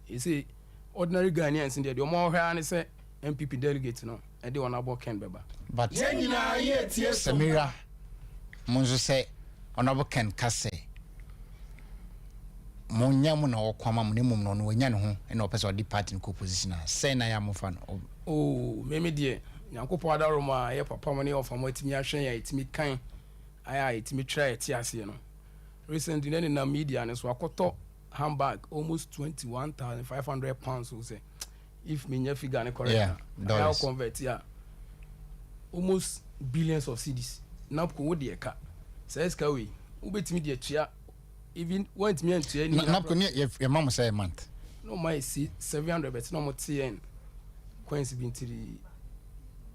You see ordinary Ghanaians in there the more hwa ne say MPP delegate no. E de on abo ken beba. But Samira Monzo say honorable Ken Kase Monyamu na okwama munimum no wanya ne ho na opese odi party in co-position say na ya mofa no. Oh meme de Nyankopon adaro ma ye papa mo ne ofamo atimi ahwen ya atimi kan aya atimi try ati ase no. Recently na media ne so akoto handbag almost 21,500 pounds so say if me nya figure ne correct I'll convert almost billions of cedis. Na ko wo de ka says ka we ubetimi de tua even went me into any napko ne your mom say a month no my see 700 but no more TN coins been to the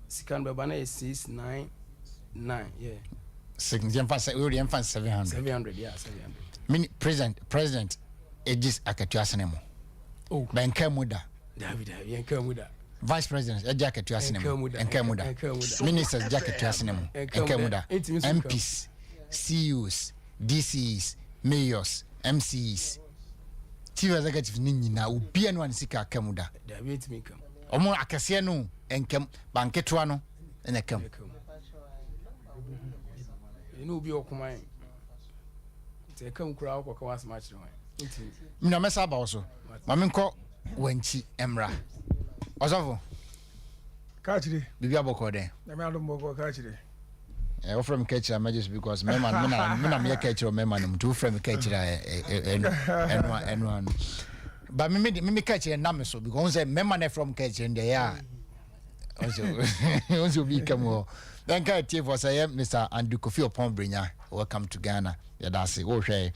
second bana is 699 yeah 700 yeah 700 mini president Ejis Akatuasenemo oh Benka Muda David Yenka Muda Vice President Ejakatuasenemo Enka Muda Ministers Jakatuasenemo Enka Muda MPs CEOs DCs mayors MCs chief executives nyina obi anu ansika kamuda David me come omo akase no enkam banketwa no ene kam you be okuman te kam kura akwa was match no mina mesa ba so ma menko wanchi emra osofo ka chire bibia boko den na me adom boko ka chire we from Ketchira majors because me man me Ketchira me man to from Ketchira and but me Ketchira na me so because say me man from Ketchira and they are also be come then ka tie for say Mr. Andrew Kofi Opombrenya welcome to Ghana yeah that's it hwe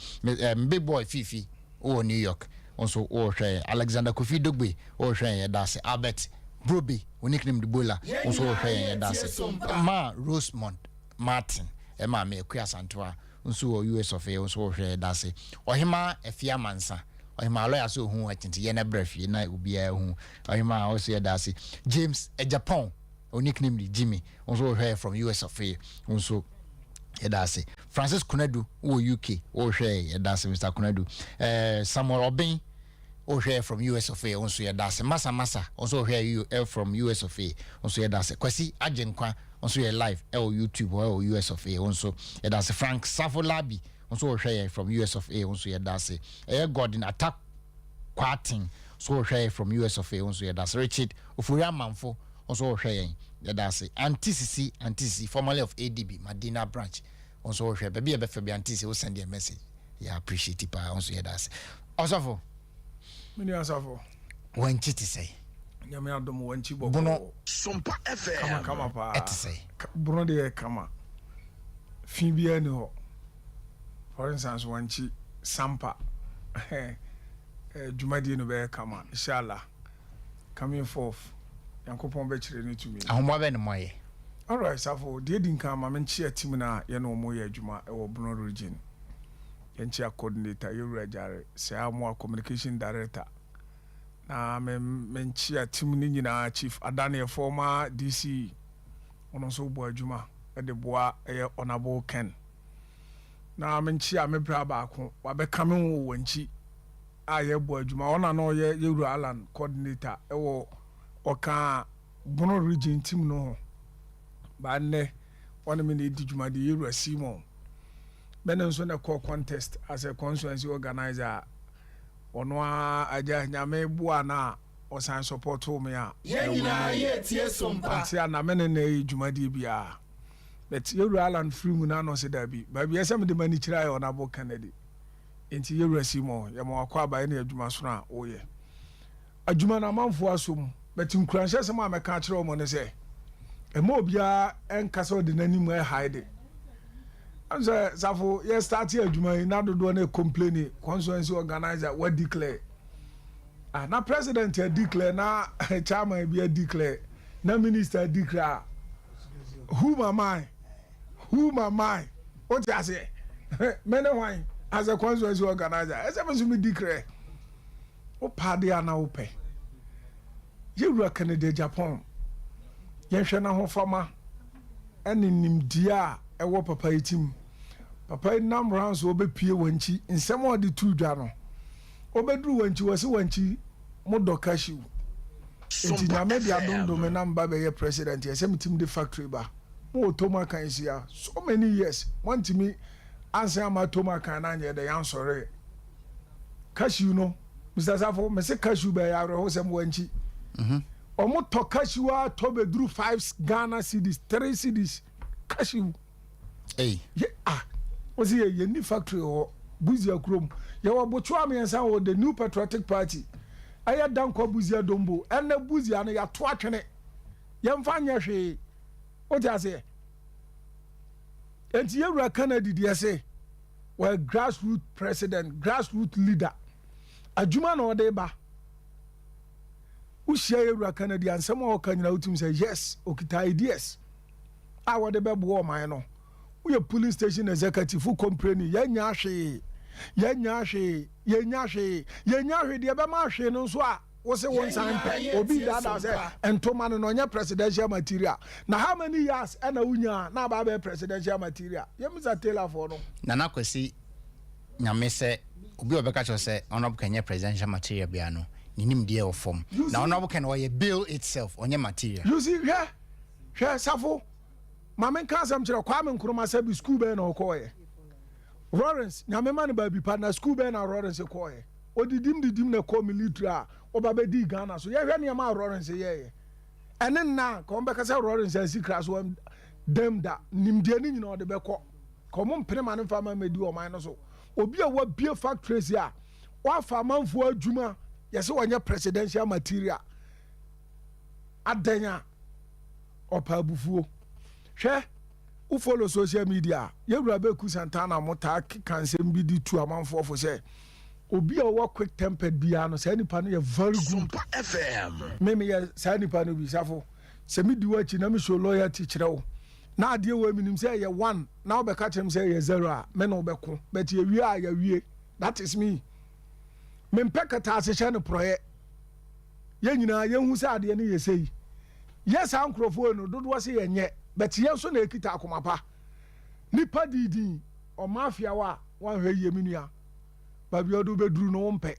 big boy Fifi New York also hwe Alexander Kofi Dogbe hwe yeah that's it Albert Broby we nickname the Bola also hwe yeah that's it Ma Rosemont Martin Emma me Kuya Santoa nso US of A nso hwe dase ohima efia mansa ohima lawyer so hu atinti ye na brefie na obia hu ohima also ye dase James Japan o nickname Jimmy nso hwe from US of A nso ye dase Francis Kunadu o UK o hwe ye dase Mr. Kunadu Samuel Obin o hwe from US of A nso ye dase Masa nso hwe from US of A nso ye dase Kwasi Agenkwa also your live YouTube or US of A also that's Frank Safolabi also share from US of A also that's Gordon attack quarting so share from US of A also that's Richard Ofuria Manfo also share that's Antisi formerly of ADB Medina branch also share baby be Antisi will send you a message yeah appreciate it also that's also for many asafo when chiti say nyame adom wanchi boko Bruno SOMPA FM kama pa etse Bruno de kama fi bia ni ho for instance wanchi sampa jumadi no be kama inshallah coming forth yankopon be kire ni tumi ahomwa be ne moye all right safo de din kan ma menchi atim na ye no mo ye adwuma e wo Bruno region yenchi coordinator yewura jare se amo communication director na menchi atim ni nyina chief adane former DC ono so bo adwuma e de boa e honorable Ken na menchi a mebra ba ko wa be kame wo wanchi a ye bo adwuma ona no ye yewura alan coordinator e wo oka Bruno region team no ba ne one minute di dwuma de yewura Simon benen so na call contest as a constituency organizer ono aja nyame bua na osan support me a yenya ye tie SOMPA tia na mene na dwumadi bia but yewura alan free mu na no se da bi ba bia sem de mani kira ya ona bo Kennedy enti yewura Simon ya mo akwa ba na adwuma so na oye adwuma na manfo asom but nkuranhye sem a meka kira o mo ne se e mo bia enkasa odinani mu e hide anza safo ye start adwuma na dodo na complain constituency organizer what declare na president declare na chairman be declare na minister declare who am I what you say many why as a constituency organizer as a me declare o party ana ope you Canada Japan ye hwe na ho fama enim dia e wo papa yitim papa nam rounds obepie wanchi nsem odi tu dwa no obedru wanchi wose wanchi modoka shiw enti na media dondo me namba be ye president ye sem tim de factory ba mo toma kan sia so many years want me answer am toma kan na nye de yan sore cashew no Mr. Safo me se cashew be ya ho sem wanchi omo to cashew a to be dru 5 Ghana cedis 3 cedis cashew eh was here ye ni factory or Buzia Chrome ye wa bocho amiensa o the New Patriotic Party aya danko Buzia Dombo ene Buzia no ya to atwene ye mfa nya hwe o ti ase enti yewura Canada di ase were grassroots president, grassroots leader. Adwuma na ode ba. Ushia Yewura Kennedy and some more can you say yes, okita ideas. I want the beb war my no. We a police station executive who complain yenyashi the Abamashi no so was a one time obi that say and to man no presidential material. Now how many years and a unya na ba presidential material? Yemisa Taylor for no. Nana kwesi nyame se obi obeka cho se honorable Kenya presidential material bia no. Ninim dia of form. Now honorable Kenya a bill itself onye material. You see here Safo Mamen Kansam Chira Kwame Nkrumah said school be no koye. Lawrence nyame man ba bi partner school be na Lawrence koye. Odidim na ko military obabedi Ghana so ye hwe ne ma Lawrence ye ene na ko mbeka say Lawrence asi class one dem da nimde ni nyina ode be ko ko mo mpene man fa ma medi o man no so obi a wa bie factories a wa fa manfo adwuma ye se wonye presidential material adanya opa bufuo hwe u follow social media Yewura Beku Santana mota kansem bi di tu amanfo fo say obi a wa quick tempered bia no say nipa no ye very good SOMPA FM me ye say nipa no bi safo se mi di wachi na me show loyalty kire wo na ade we minim say ye 1 na obeka kire say ye 0 a me no obeko but ye wie a ye wie that is me me mpekata asehye no proye ye nyina ye hu say ade ne ye sei yes ankrofo no dodo say ye nye but ye so na ekita akomapa nipa didi o mafia wa hwe ye minua babi odo beduru no mpe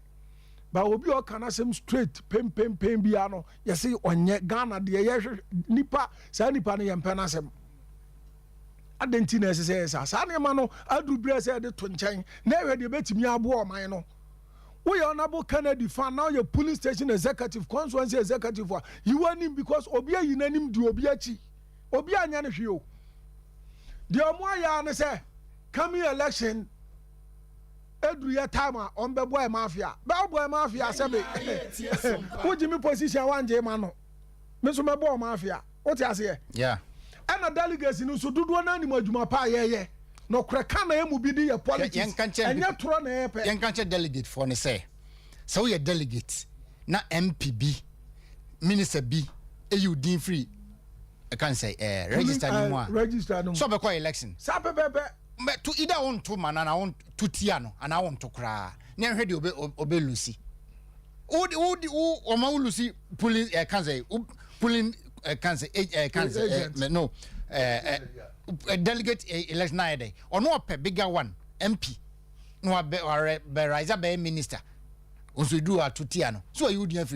ba obi o kana sem straight pem bia no yesi onye Ghana de ye nipa sa nipa no ye mpe na sem adenti na se sa ne ma no adu bre se de to nchen na hwe de betimi abo o man no we honorable Kennedy fan now your police station executive constituency executive you want him because obi ayinanim di obi achi obi anya ne hwe o de omo aya ne say coming election Edru ya time on be boy mafia. Be boy mafia sebe. Wo jimi position wanje ma no. Me so me boy mafia. What you say? Yeah. And a delegates no so dudu na ni madwuma pa ye. No kreka na emu bi di ye politics. Enya tro na ye pe. Yen kanche delegate for ne say. So we delegate na MPB minister B you din free. I can say register ni mo. Register no. So be call election. Sa pepe. To either on to man and I want to tiano and I want to cry. Never heard you obey Lucy. Oma Lucy pulling cancer pulling cancer no delegate election day or no a bigger one MP no be rise be minister. Also do a to tiano. So you wouldn't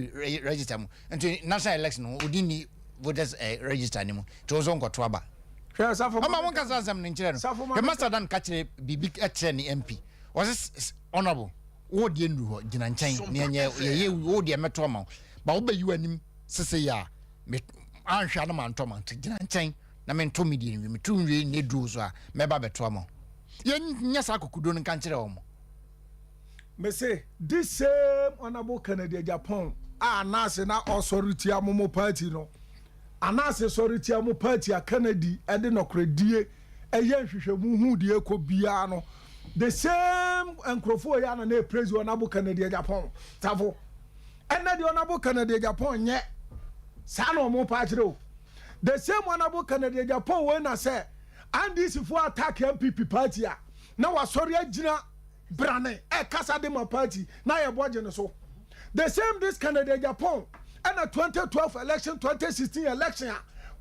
register and to national election wouldn't voters register anymore. To was on Kotwaba. Ama won kan sam ne nkire no. The master dan ka kire bibi kire ni MP. Was honorable. Wo de ndu ho gina nkyɛn ne enye ye wo de meto ma. Ba wo ba yu anim sese ya me anhwa na man to ma gina nkyɛn na me to medi ni me tu nwie ne du so a me ba beto ma. Ye nya sa kokudo no kan kire wo mo. Me say this same honorable Kennedy Japan na se na authority amomo party no. Anase sorry tia mo party a Kennedy e de nokredie eye nhwehwemu hu de ko bia no the same enkrofo ya na praise honorable Kennedy Japan tafo ena de honorable Kennedy Japan nye sa no mo party ro the same honorable Kennedy Japan we na say and this for attack MPP party a na wa sorry agina brane e kasa de my party na ye boje no so the same this Kennedy Japan and a 2012 election, 2016 election,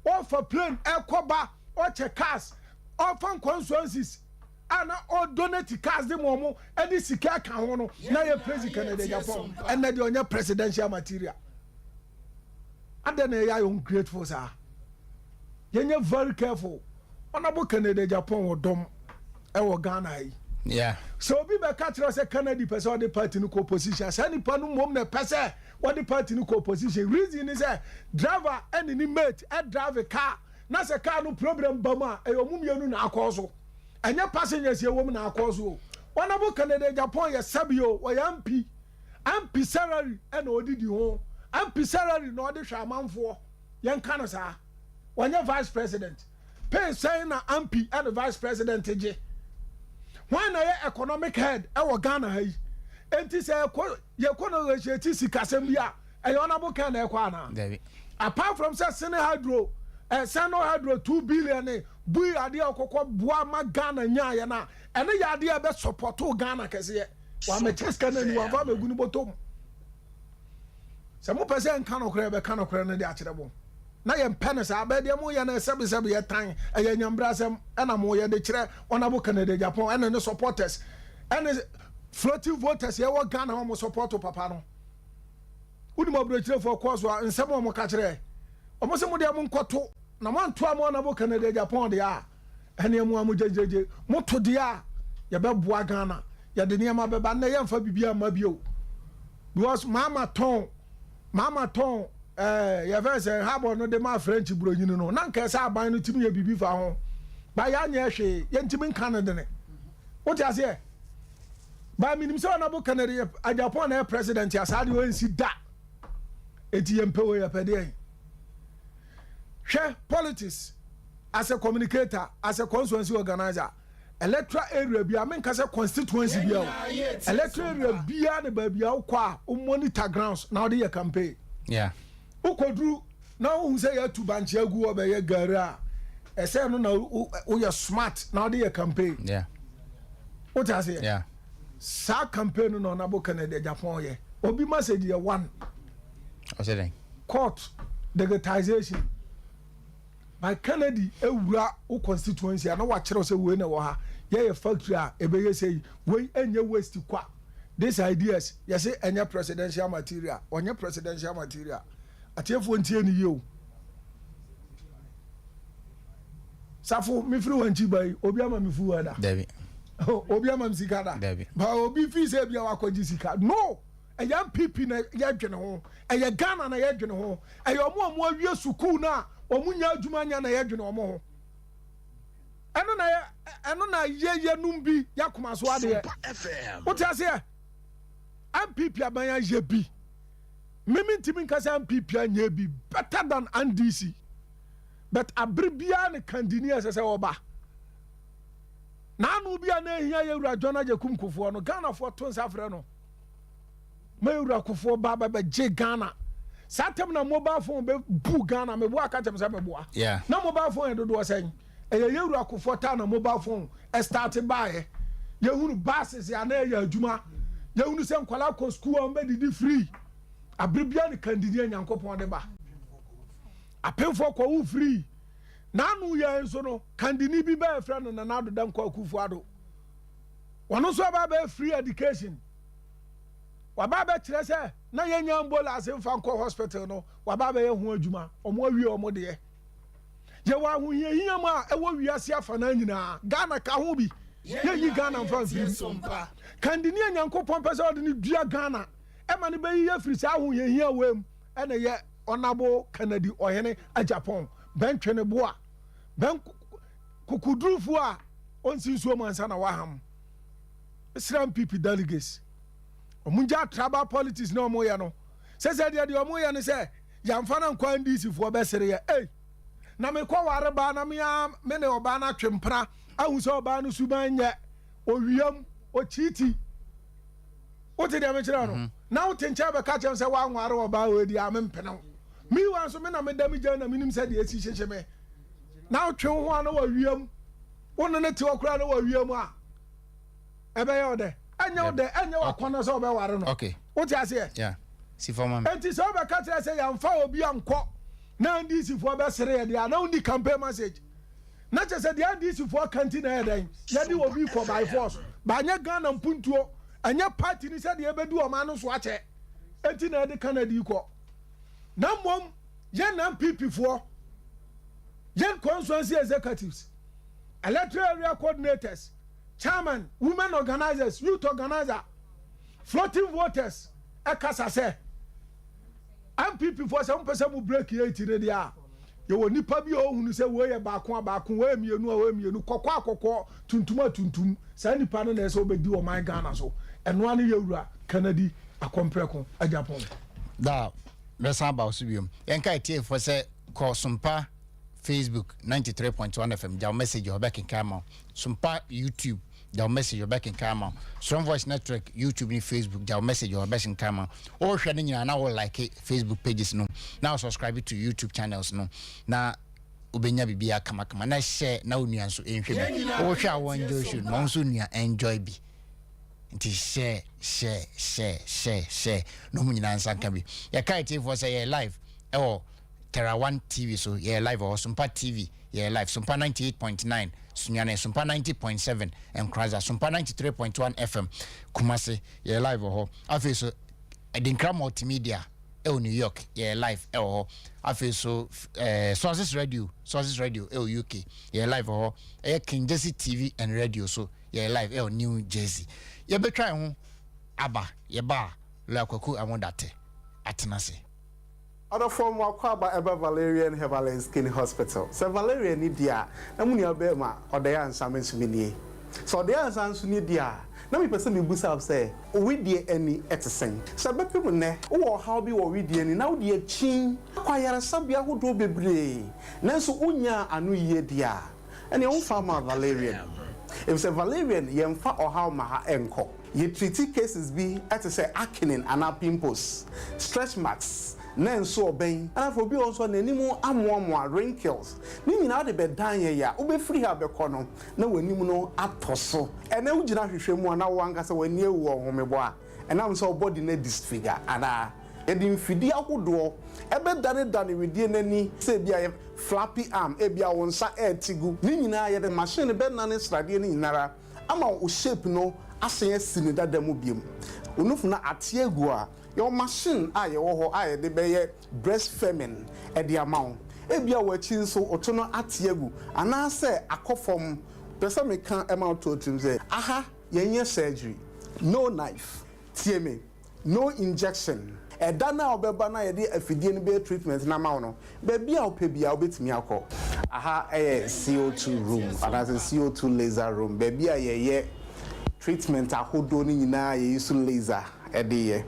all for plane, air coba, or check cars, all from constituencies, and all donate cars the momo, and this Sika Kahono, now you're president of Japan, and then you're presidential material. And then you're ungrateful, sir. You're very careful. Honorable Kennedy Japan or Dom, or Ghana. Yeah. So we be catch us a Kennedy person the party no opposition. Sani panu mom na pese what the party no opposition. Reason is driver and the mate drive a car. Na se car no problem bama e yo mumienu na akoso. Anya passengers ye wo na akoso. Honorable Kennedy Japan ye sabio o MP. MP salary and odidi ho. MP salary no de hwamanfo. Yen kan sa. Wanya vice president. Pay say na MP and the vice president je. when na economic head e Ghana ha yi enti say ye no resheti sikasem bia e honorable Ken na ekwa apart from say Sene Hydro Seno Hydro 2 billion bui ade okokọ boa ma Ghana nya ye na ene ya ade be support Ghana kese wa me cheska na ni wa va me gunu botom se mo pese nka no kra be ka no kra na de akere bo na ye mpene sa ba de mo ye na sebe ye tan ye nyambra sem na mo ye de kire honorable Kennedy Japan ene ne supporters ene floating voters ye wo Ghana mo support papa no udi mo bro kire for cause wa nsem mo ka kire o mo se mo de mo nkoto na mo anto am honorable Kennedy Japan de a ene mo am jejeje mo to de a ye be boa Ghana ye de niam abeba na ye mfa bibia ma bio because mama ton ya verse habo no de ma French bronyini no na nka sa aban no timi ye bibi fa ho ba ya nya hwe ye ntimi nka no de ne what you say ba minim se honorable Kennedy Japan na president ya sa de onsi da eti ye mpewo ya pede hwe politics as a communicator as a constituency organizer electoral area bia men ka say constituency bia electoral area bia ne ba bia kwa o monitor grounds now dey campaign ukodru na hu say ya tu banche agu oba ye gara e say no na o ya smart now dey campaign what I say sa campaign no na bo Kennedy Japan ye obi message ye one o say court digitization by Kennedy ewura o constituency na wa kire say we na wo ha ye factory a ebe ye say we enye waste kwa these ideas you say enye presidential material onye presidential material atiefo ntie ni yo safo mi firi wanchi bai obi ama mi fu wada David obi ama mi sikada David ba obi fi say bia wakoji sika no eya pipi na ye dwene ho eya Ghana na ye dwene ho eya omo awie sukuu na omunya adwuma nya na ye dwene omo ho eno na ye numbi yakoma so ade what you say MPP abanya ye bi mimi ntimi nkasa MPP anya bi better than NDC but abribia ne kandini asese oba na anu bia na ehia ye wura John Ajekum Kofo no Ghana for to nsafre no ma wura Kofo ba je Ghana satem na mobile phone be bu Ghana me bo aka tem se me boa na mobile phone do sen ye wura Kofo ta na mobile phone e start by ye hunu buses ya na ye adwuma ye hunu se nkwala ko school on be didi free abribia ne kandidi nyankopon de ba apemfo ko wu free na anu ye nso no kandini bi ba efra no na nado dan ko akufu ado wono so ba ba free education wa ba ba kire se na ye nya mbola asemfa nko hospital no wa ba ba ye hu adwuma omo awie omo de ye wa hu ye hiam a e wo wiase afa na nyina Ghana ka ho bi ye yi Ghana mfa SOMPA kandini nyankopon pese ode ni dua Ghana e ma ne be yi afiri sa hu ye hia wem e na ye honorable Kennedy ohene Japan ben twene boa ben kukudrufu a onsi so mansa na waham Islam people delegates omunja tribal politics na omo ye no se de omo ye ne se yamfa na nkwa ndisi fo be sere ye na me kwa ware ba na me ne oba na twempra ahu se oba no suban nye owiam o chiti o te de me kira no na o tencha be ka chem se wa nware oba we di amempene mi wan so me na me dam gya na minim se de esi hyehye me na o twe ho ana wa wiam won ne te okura na wa wiam a ebe ye ode anya wa kwana so be ware no okay o ti ase si for man enti so be ka tire se yamfa obi anko na ndisi fo be sere ye dia na undi campaign message na che se dia ndisi fo canteen na den ye di obi ko by force ba nya Ghana mpuntuo anya party ni se de ebedu o ma no so ache enti na de Canada iko na mom ye na MPP fo ye constituency executives electoral area coordinators chairman women organizers youth organizer floating voters ekasa se MPP for some person mu break ye tire dia ye wo nipa bi o hunu se wo ye baako we mienu kokko tuntum sa nipa no na se obedi o man Ghana so eno ane ye wura Kennedy akompreko Japan da resa ba osubium enka tie for se ko SOMPA Facebook 93.1 FM ja message o back in camera SOMPA YouTube your message your back in camera. Strong Voice Network, YouTube ni Facebook, your message your back in camera. Or sharing you now like Facebook pages no. Now subscribe to YouTube channels no. Now ubenya bibia kama na share na unia so enhwe bi. Or share one jo should no so nia enjoy bi. Nti share. No mu nyina nsan ka bi. Ya kai TV for say live. Terra 1 TV so live or Sumpa TV live Sumpa 98.9 Sunyane Sumpa 90.7 and Kraza Sumpa 93.1 FM Kumasi live or afi so Edinkra Multimedia New York live afi so Sources Radio UK live or King Jersey TV and radio so live New Jersey be try ho aba ba la kwaku amodate atenase. Other form of Kwaba Valerian Herbal Skin Hospital. So Valerian Nidia, Namunia Bema, or the answer means mini. So the answer Nidia. Now me person me busa say, we dear any etesing. So be people ne, or how be we dear ni now dear chin, kwaya sabia who do bebre. Nanso unya anu ye dia. And your own farmer Valerian. If say Valerian, yemfa or how maha enko. Ye treaty cases be at say acne and pimples, stretch marks. Nen so ben and for be also n'animu amoamoa wrinkles ni nyina de bedan ye ya wo be free ha be kono na wanimu no atoso ene wo gina hwehwemu na wo anka se wani ewu ohomebo a enam so body na disfigure ana edin fidi akodo ebe dane wedie nani se bia flappy arm e bia wo nsa etigu ni nyina ye de machine be nane srade ni nyinara ama wo shape no asen asini dadamu biem onufu na atiegu a your machine aye wo ho aye de be breast femin e de amount e bia wa chi nso otono atiegu ana se akofom pesa me kan amount to tim say aha yenye surgery no knife tieme no injection e dana obeba na ye de afidie ni be treatment na mawo no be bia opebia obetimi akọ aha CO2 room ana CO2 laser room be bia ye treatment ahodo ni nyina ye use laser e de ye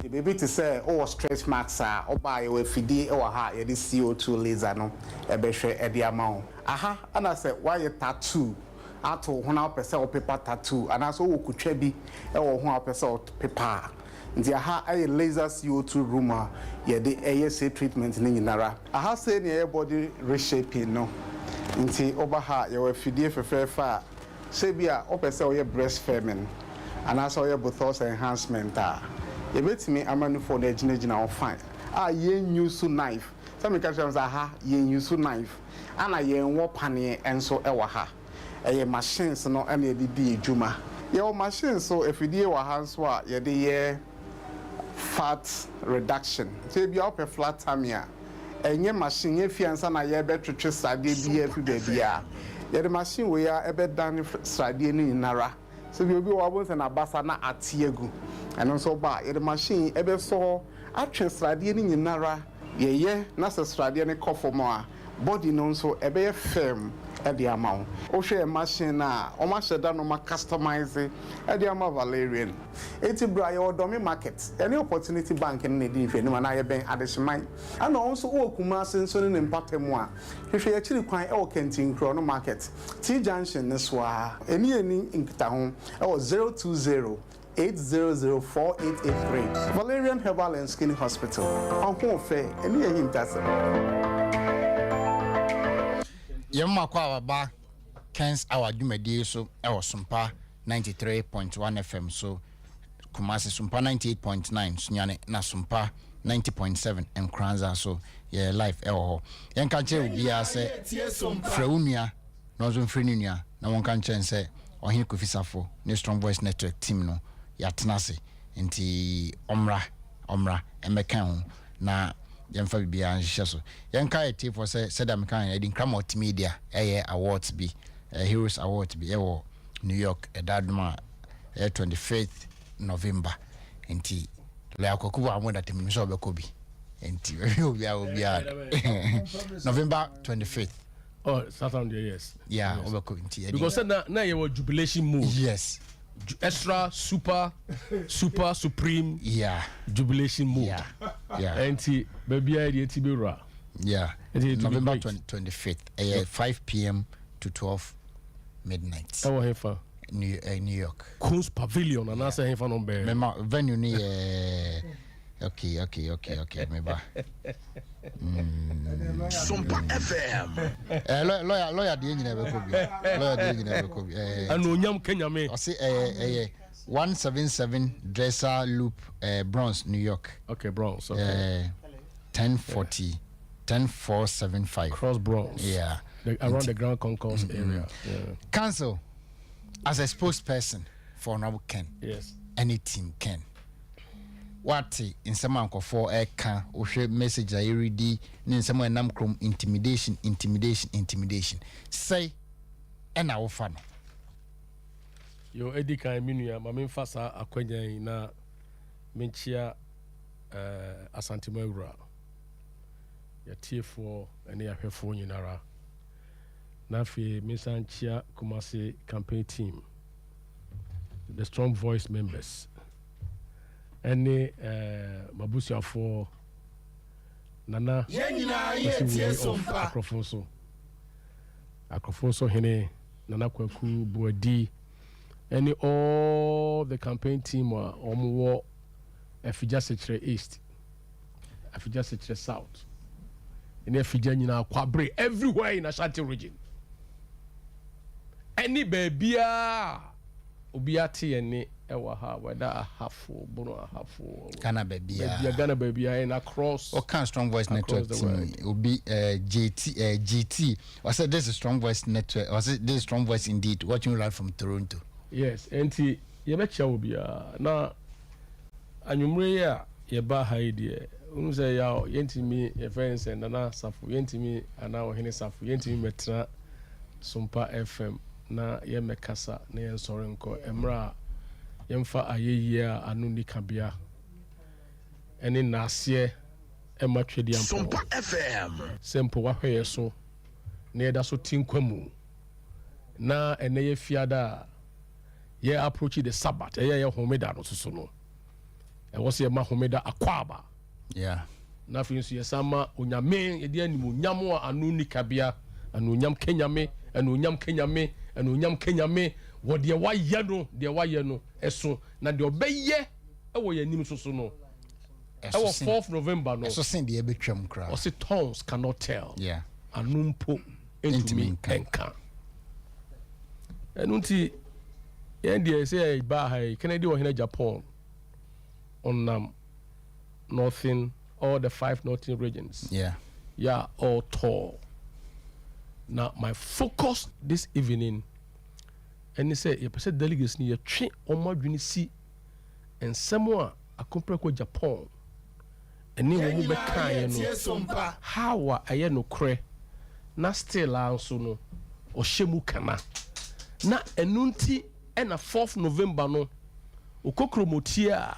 the baby to say stretch marks are oba ye fidie e ha ye the CO2 laser no e be hwe e de amount aha ana say why ye tattoo ato ho na pese o paper tattoo ana so wo kutwa bi e wo ho pese o paper nti aha aye laser CO2 room ye de say treatment ni nyinara aha say ne body reshaping no nti oba ha ye fidie fefefa say bia o pese o ye breast femin ana so ye both enhancement you bet me amanu for the gina fine. Yen use knife. Some catchers aha, yen use knife. And yen wapani and so ewaha. A machines no any di juma. Your machine so if you dear hands wa ye de fat reduction. So be up a flat tamia. And your machine if you answer na ye better trust idea be every baby. Ye the machine we are ebe done sradie ni nara. So we will be able na basa na atiegu. And also ba the machine ebe so atwe sradie ni nyinara ye na se sradie ne kofo body no so ebe firm e de amount o hwe machine na o ma sheda no ma customize e de amount Valerian eti bra ye odomi market any opportunity bank ne di hwe ni ma na ye ben adehman ana also o kuma senso ne mpatemu a hwe ye chiri kwan e o kentin kro no market T junction ne so a eni nkita ho e o 020 8004883 Valerian Herbal and Skin Hospital. On fair, and you him that's Yamma kwa ba Kens our Jumedi so our Sumpa 93.1 FM so Kumasi Sumpa 98.9 Sunyane na Sumpa 90.7 and Kranza so live yan kan che obi a se Freunia no zo Freunia na won kan chen se ohin Kofisafo ne Strong Voice Network team no yatenase nti omra emeka ho na yemfa bibia nhye so yenka eti for say that mekan edin Cramot Media awards bi Heroes Awards bi New York edaduma 25th November nti le akokuba amoda temi so bekobi nti obia November 25th. Oh, Saturday, yes. Yeah, yes. Nti because now you were jubilation move. Yes. Extra super supreme jubilation mode. Yeah. And baby idea tibura. Yeah. November 25th. 5 p.m. to 12 midnight. Our heifer. New York. Queen's Pavilion and that's a fan on bear. Venue ni okay. Meba. SOMPA FM. Lawyer the engineer be ko bi. Anu nyam Kenya me. I say 177 Dresser Loop Bronx, New York. Okay, Bronx. Okay. 10475. Cross Bronx. Yeah. Around the Grand Concourse area. Yeah. Council, as a spokesperson for Honorable Ken. Yes. Any team Ken. What in some uncle for a can or share message I ready in some way nam chrome intimidation. Say and our fun. Yo Eddie kan minua ma me fasa akwanyan na menchia asantema wura ya tiefo ene ya hwefo nyinara na fi mensanchia Kumasi campaign team, the Strong Voice members, ene mabusiafo nana yenina yetie SOMPA akrofoso hene nana kwaku buadi. Any all the campaign team are omo Afija Secretary East, Afija Secretary South, and Afija nyina kwabre everywhere in Ashanti region. Any baby obiati any ewa ha whether a half bono a half Ghana baby Ghana baby and across or can Strong Voice Network team will be GT. I said this is Strong Voice Network. I said this is Strong Voice indeed, watching live from Toronto. Yes, enti yebecha obia na anwumre ya yeba haide unu say ya yentimi ye friends and na safu yentimi ana ohene safu yentimi metra SOMPA FM na ye mekasa na ye sore nko emra yemfa ayeyia anu ni kabia eni nasie ematwedi ampo SOMPA FM sempo wahwe so na yeda so tinkwamu na ene ye fiada ye approach the Sabbath ye homeda no so no e wo se ma homeda akwaba yeah na fi nso ye sama onyame ye de animu nyamo anu ni kabia anu nyam kenyame wo de waye no eso na de obeye e wo ye nim so no e wo 4th November no so send the betwam kra o se tongues cannot tell yeah anu mpo entumi enka enunti India say Bahai, Kennedy or in Japan on northern all the 5 northern regions. Yeah, all tall. Now my focus this evening, and they say you percent delegates near train on my unity and someone accompany with Japan. And then we be kind how I no cre na still also no or shemu kana na enunti. And a 4th November no okokromotia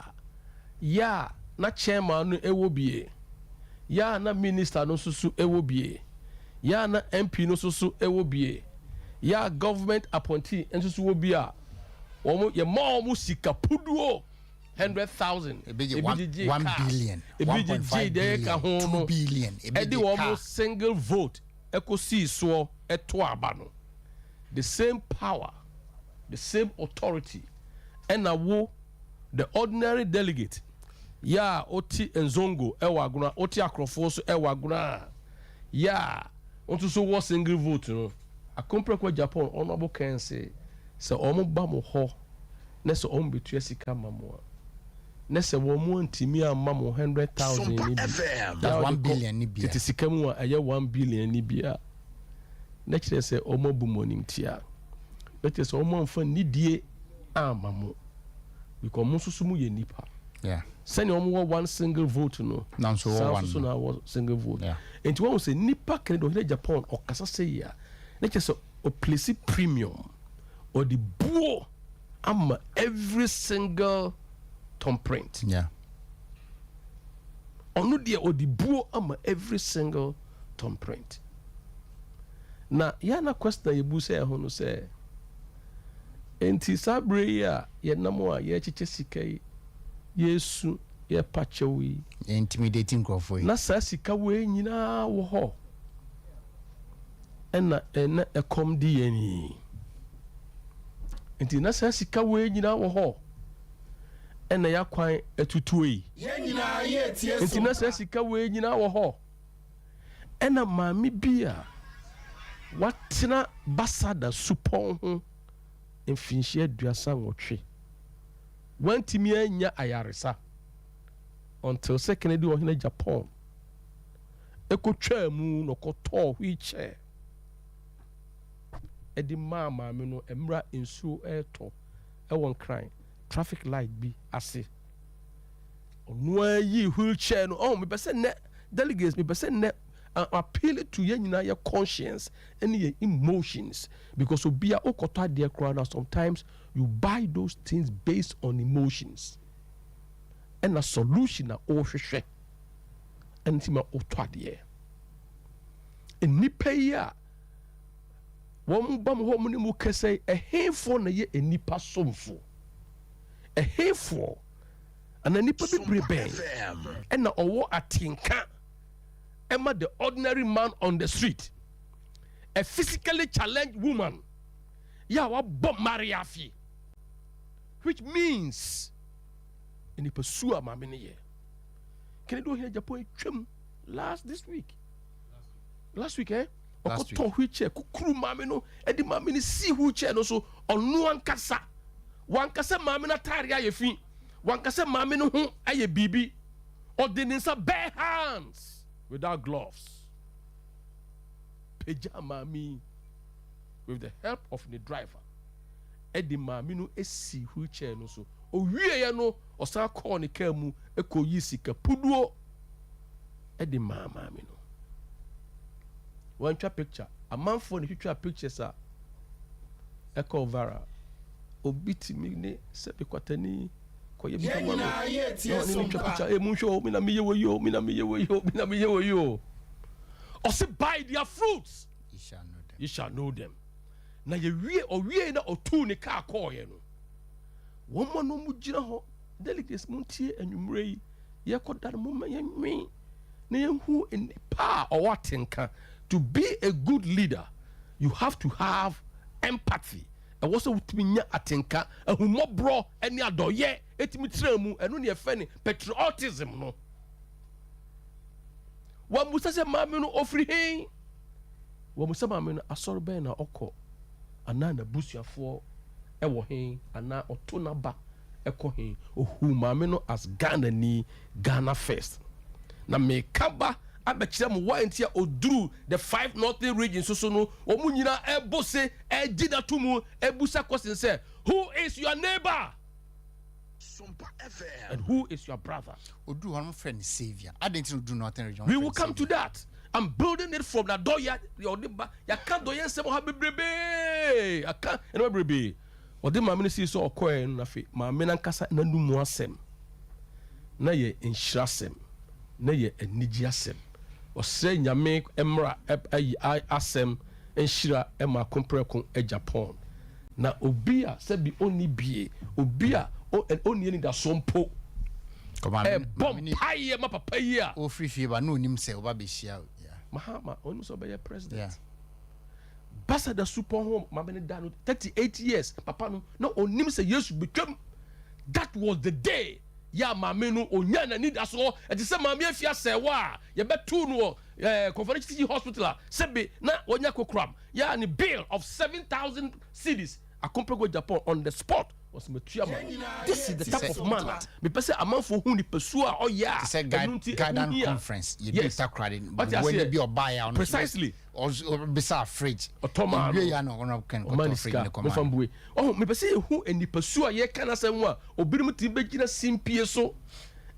ya na chairman no ewobie ya na minister no susu ewobie ya na MP no susu ewobie ya government appointee ensusu wobia omo ye mo sika puduo 100,000 1 billion 1.5 billion 2 billion edi omo single vote ekosi so eto aba no the same power, the same authority, and the ordinary delegate. Ya oti enzongo ewaguna, oti akrofoso ewaguna. Ya onto so was single vote no. Akompre kwa Japan honorable Ken say omo ba mo ho na se omo betua sika mamoa. Na se wo mo ntimi amma mo 100,000 ni. That's 1 billion ni bia. Tete sika mu a 1 billion ni bia. Na kire se omo bu monim tia. Bete se omo mfa nidie amma mo. Because mo susu mu ye nipa. Yeah. Send omo one single vote no. Now so one. So na single vote. Yeah. Enti won say nipa kene do Japan o kasa say ya. Na kire se o place premium or the buo amma every single thumbprint. Yeah. Ono dia o the buo amma every single thumbprint. Na ya na question ye bu say ho no say enti sabre ya ye namo a ye chiche sikai yesu ye pachewi intimidating crowd na sa sika we nyina wo ho ena ekom di yani nti na saa sika wei nyina wɔ hɔ ɛna ya kwan atutuo yi nti na saa sika wei nyina wɔ hɔ ɛna maame bi a watena basada supɔn ho mfinhyia 38 wantimi anya ayaresa until Kennedy wɔ hene Japan ekotwa mu no kɔtɔ wheelchair ɛde maame no emra nsuo ɛtɔ ɛwɔ nkran traffic light bi ase ɔno ayi wheelchair no me pese ne delegates me pese ne appeal to ye nyina your conscience and your emotions because obia okotɔ adeɛ kora na sometimes you buy those things based on emotions and a solution na ohwehwɛ ɛntima otɔ adeɛ enipa yi a wɔn bam hɔ mu ne mu kɛsɛ ɛhenfo na yɛ enipa somfo ɛhenfo ana nipa bebree bɛn ɛna ɔwɔ atenka Emma the ordinary man on the street, a physically challenged woman, yawa bomb mariafi, which means in the pursuit of mamini. Can you do here Japan this week? Last week, eh? Last week. Wheelchair, kukuru mamino, edi mamini si wheelchair no so on no one kasa mamina taria ye fi, one kasa mamino hu aye bibi, or the bare hands. Without gloves, pajama me with the help of the driver. Eddie Mamino esi wheelchair no so. O wiye no osa call ni kemu eko yisi kapuduo. Eddie Mamino. One try picture. A man for the try picture sa. Eko vara. Obiti mi ne sepe kwatani. Ɔsi by their fruits you shall know them. Na ye wie na otu ne car call ye no. Woman no mu gina ho delegates muntie anwumre yi ye koda mo ma ye nwi na ye hu enipa or watenka. To be a good leader you have to have empathy. And also with me atenka ahumobro eni adoye etimi tremu enu ne efe ne patriotism no wa musa se maame no ofri hen wa musa maame no asoro ben na okọ ana na busuafo ewo hen ana oto na ba ekọ hen ohu maame no as Ghana ni Ghana first na me kaba abekire mu wa entia oduru the 5 northern regions so no omu nyina ebose ejida tumu ebusa question say who is your neighbor SOMPA FM and who is your brother odu one friend savior I didn't do nothing region we will come to that. I'm building it from the door ya can't do yes ha bebrebe aka eno bebrebe odi ma me si so okoe no na fe ma me nankasa na numu asem na ye inhyirasem na ye anigi asem ɔsɛ nyame emra ayi asɛm enhyira ema kompreko Japan na obi a sɛ bi oni bie obi a oni ni da sompo bom paye ma papa yi a o free fever no onim sɛ oba be hia mahama onu so be president basa da super home ma be da no 38 years papa no na onim sɛ Yesu betwam. That was the day ya maame no onya na need aso e te se maame afia sewa ye betu no Conference City Hospital sebe na onya kokram ya ni bill of 7,000 cedis akomprego Japan on the spot was metua man. This is the type of man me pese amanfo hu ni pesu a oya say guidance conference you do that credit but when you be or buy out precisely or beside fridge automa we ya no one can go to fridge no command oh me pese hu eni pesu a ye kana asem a obirim ti begina simpie so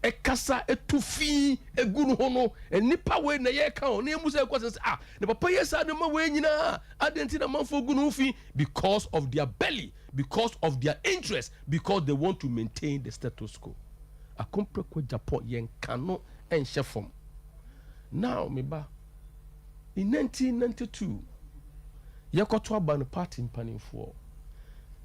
e kasa etufi egunu ho no enipa we na ye ka o na emu se kwase ah ne papa yesa de ma we nyina adenti na manfo gunu fi because of their belly, because of their interest, because they want to maintain the status quo. Akompreko Japan yen kano enhye fom. Now me ba in 1992 yakoto aba no party mpanimfo.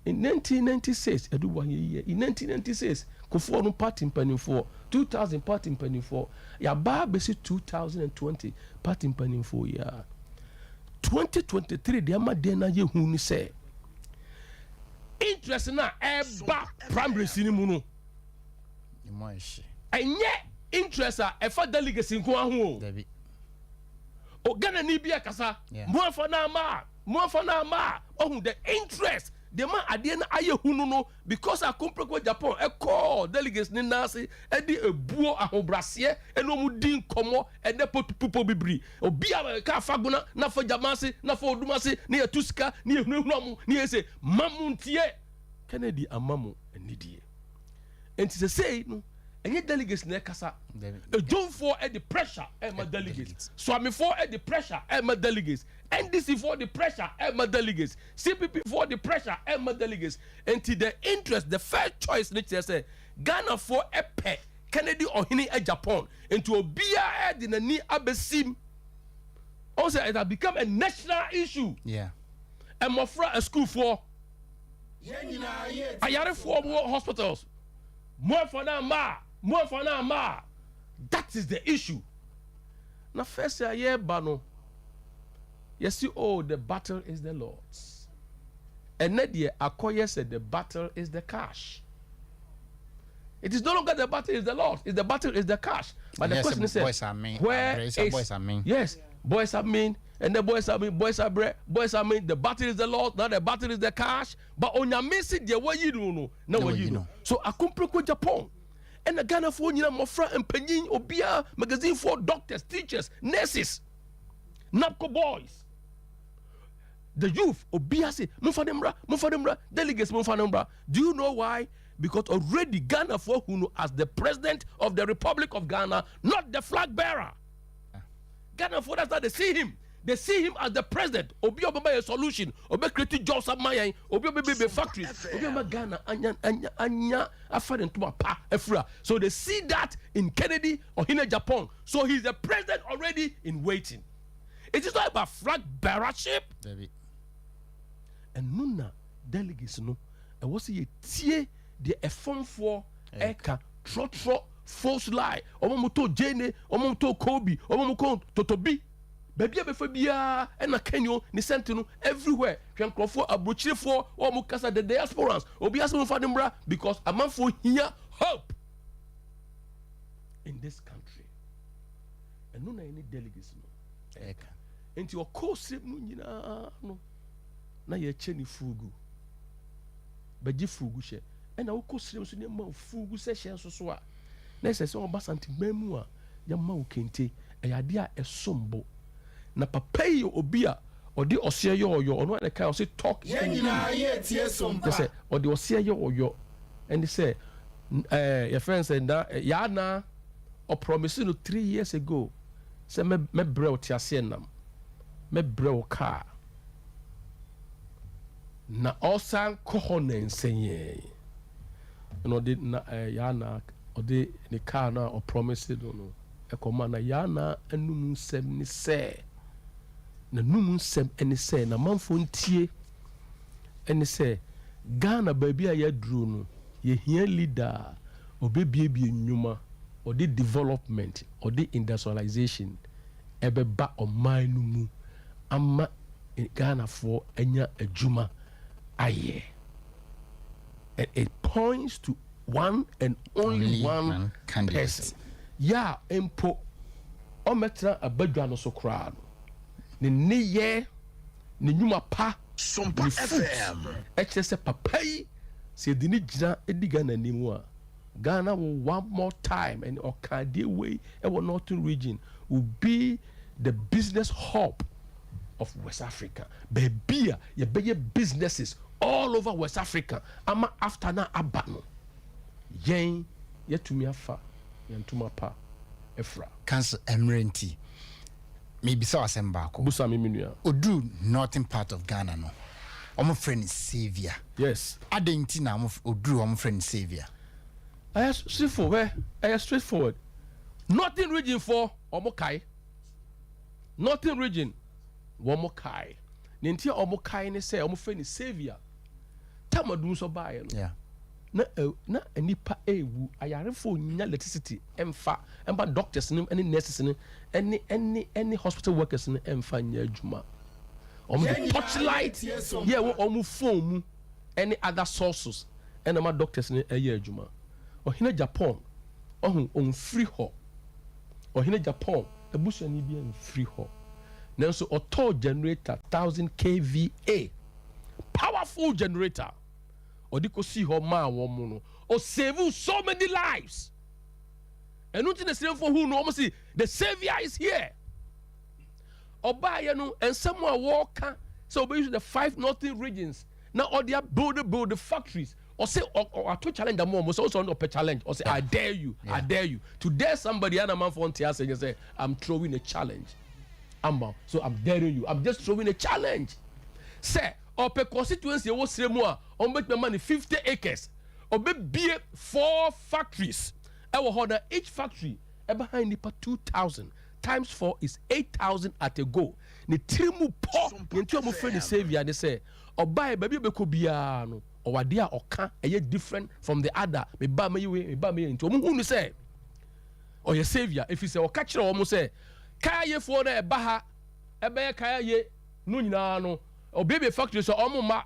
In 1996 eduwa ye in 1996 kofo no party mpanimfo 2000 party mpanimfo ya ba besi 2020 party mpanimfo ya 2023 de ama de na ye hu ni se interest na eba primaries ni mu no enye interest a efa delegates nko aho o Ghana ni bia kasa mo fa na ma ohun the interest the man ade na aye hunu no because akompreko Japan e call delegates ni nase e di ebuo ahobrase e no mu din komo e de popo bibri obi a ka faguna na fa jamase na fa odumase ni etuska ni ehunu mu ni ese mamuntie Kennedy amamu enidie enti say no enye delegates na kasa e don for the pressure e ma delegates so am for the pressure e ma delegates NDC for the pressure e ma delegates CPP for the pressure e ma delegates enti the interest the fair choice ni say Ghana for a pay Kennedy ohini e Japan enti obia e di nani abesim also it has become a national issue and mofra a school for ayare for hospitals more for na ma that is the issue na first year bano you see the battle is the Lord's and Nadia Akoye said the battle is the cash. It is no longer the battle is the Lord, the battle is the cash. But the question is where is boys are mean. Yes, boys are mean and the boys are mean, boys are mean, the battle is the Lord, now the battle is the cash. But on your message, the way you know, no way you know. So I come Japan. And the Ghana for you know, friend and Penin Obia magazine for doctors, teachers, nurses, NAPCO boys. The youth, Obia say, Mufadembra, delegates Mufadembra. Do you know why? Because already Ghana for who know as the president of the Republic of Ghana, not the flag bearer. Ghana for that's how they see him. They see him as the president. Obi Obama a solution. Obi create jobs at my Obi baby factories. Obi Obama Ghana anya afaren to pa efra. So they see that in Kennedy or in Japan. So he's the president already in waiting. It is not about flag bearership. And nuna delegates no. And what's ye tie the effort for eka trot false lie. Omomoto Jane, Omomoto Kobe, Omomoto Totobi. Baby before bia and a Kenyo ni sentinel everywhere. Can call for a butcher for or mukasa the diasporans. Obi asmo for them because a man for here hope in this country. And no any delegates no. Eka. Into your course no. Na ye cheni fugu. Baji fugu she. And I will course so near fugu session so. Na say so basanti memu a ya ma ukente e yade a esombo. Na papa yi obia odi ose ye oyo ono na kai ose talk nyina ye tie sompa say odi ose ye oyo and they say your friend said that ya na o promise no 3 years ago say me brel ti ase nam me brel car na osan kohonen senye no de na ya na odi ni car na o promise no e koma na ya na anum nsem ni say na num nsem eni say na manfo ntie eni say Ghana baby a ya duru no ye hia leader obebiebie nnwuma or the development or the industrialization ebeba oman no mu ama Ghana for enya adwuma aye. And it points to one and only one person. Yeah, empo ometra abadwa no so kra no ne ye ne nyuma pa SOMPA FM se papa yi se di ni gina ediga na nimu a Ghana will one more time and Okade way our northern region will be the business hub of West Africa. Baby ya be businesses all over West Africa ama after na abano yen yetumi afa yentuma pa efra Council Emirati maybe so asemba ko busa me minua odu northern part of Ghana no omo friend savior yes adenti na odu omo friend savior straightforward northern region for omo kai northern region womo kai nenti omo kai ne say omo friend savior tamadun so bae no yeah na anipa ewu ayarefo nya electricity emfa doctors ni any nurses ni any hospital workers ni emfa nya adwuma omo the torchlight yeah wo omo phone mu any other sources and my doctors in a year juma or hina Japan on free ho or hina Japan a bush and be free ho now so auto generator 1000 kVA powerful generator or they could see her ma woman or save so many lives and not in the same for who know see the savior is here or buy and someone walk so basically the 5 northern regions now all they build the factories or say or to challenge the mom was also not a challenge or say I dare you to dare somebody and a man for and say I'm throwing a challenge so I'm daring you I'm just throwing a challenge say or per constituency was say more on make my money 50 acres or be 4 factories our order each factory behind the 2,000 times 4 is 8,000 at a go ni trimu po into mo friend the savior they say or buy baby be ko bia no or wadia oka eye different from the other me ba me into mo hunu say or your savior if you say o catch o mo say kaya fo na e ba ha e be kaya ye no nyina no o baby factory so o mo ma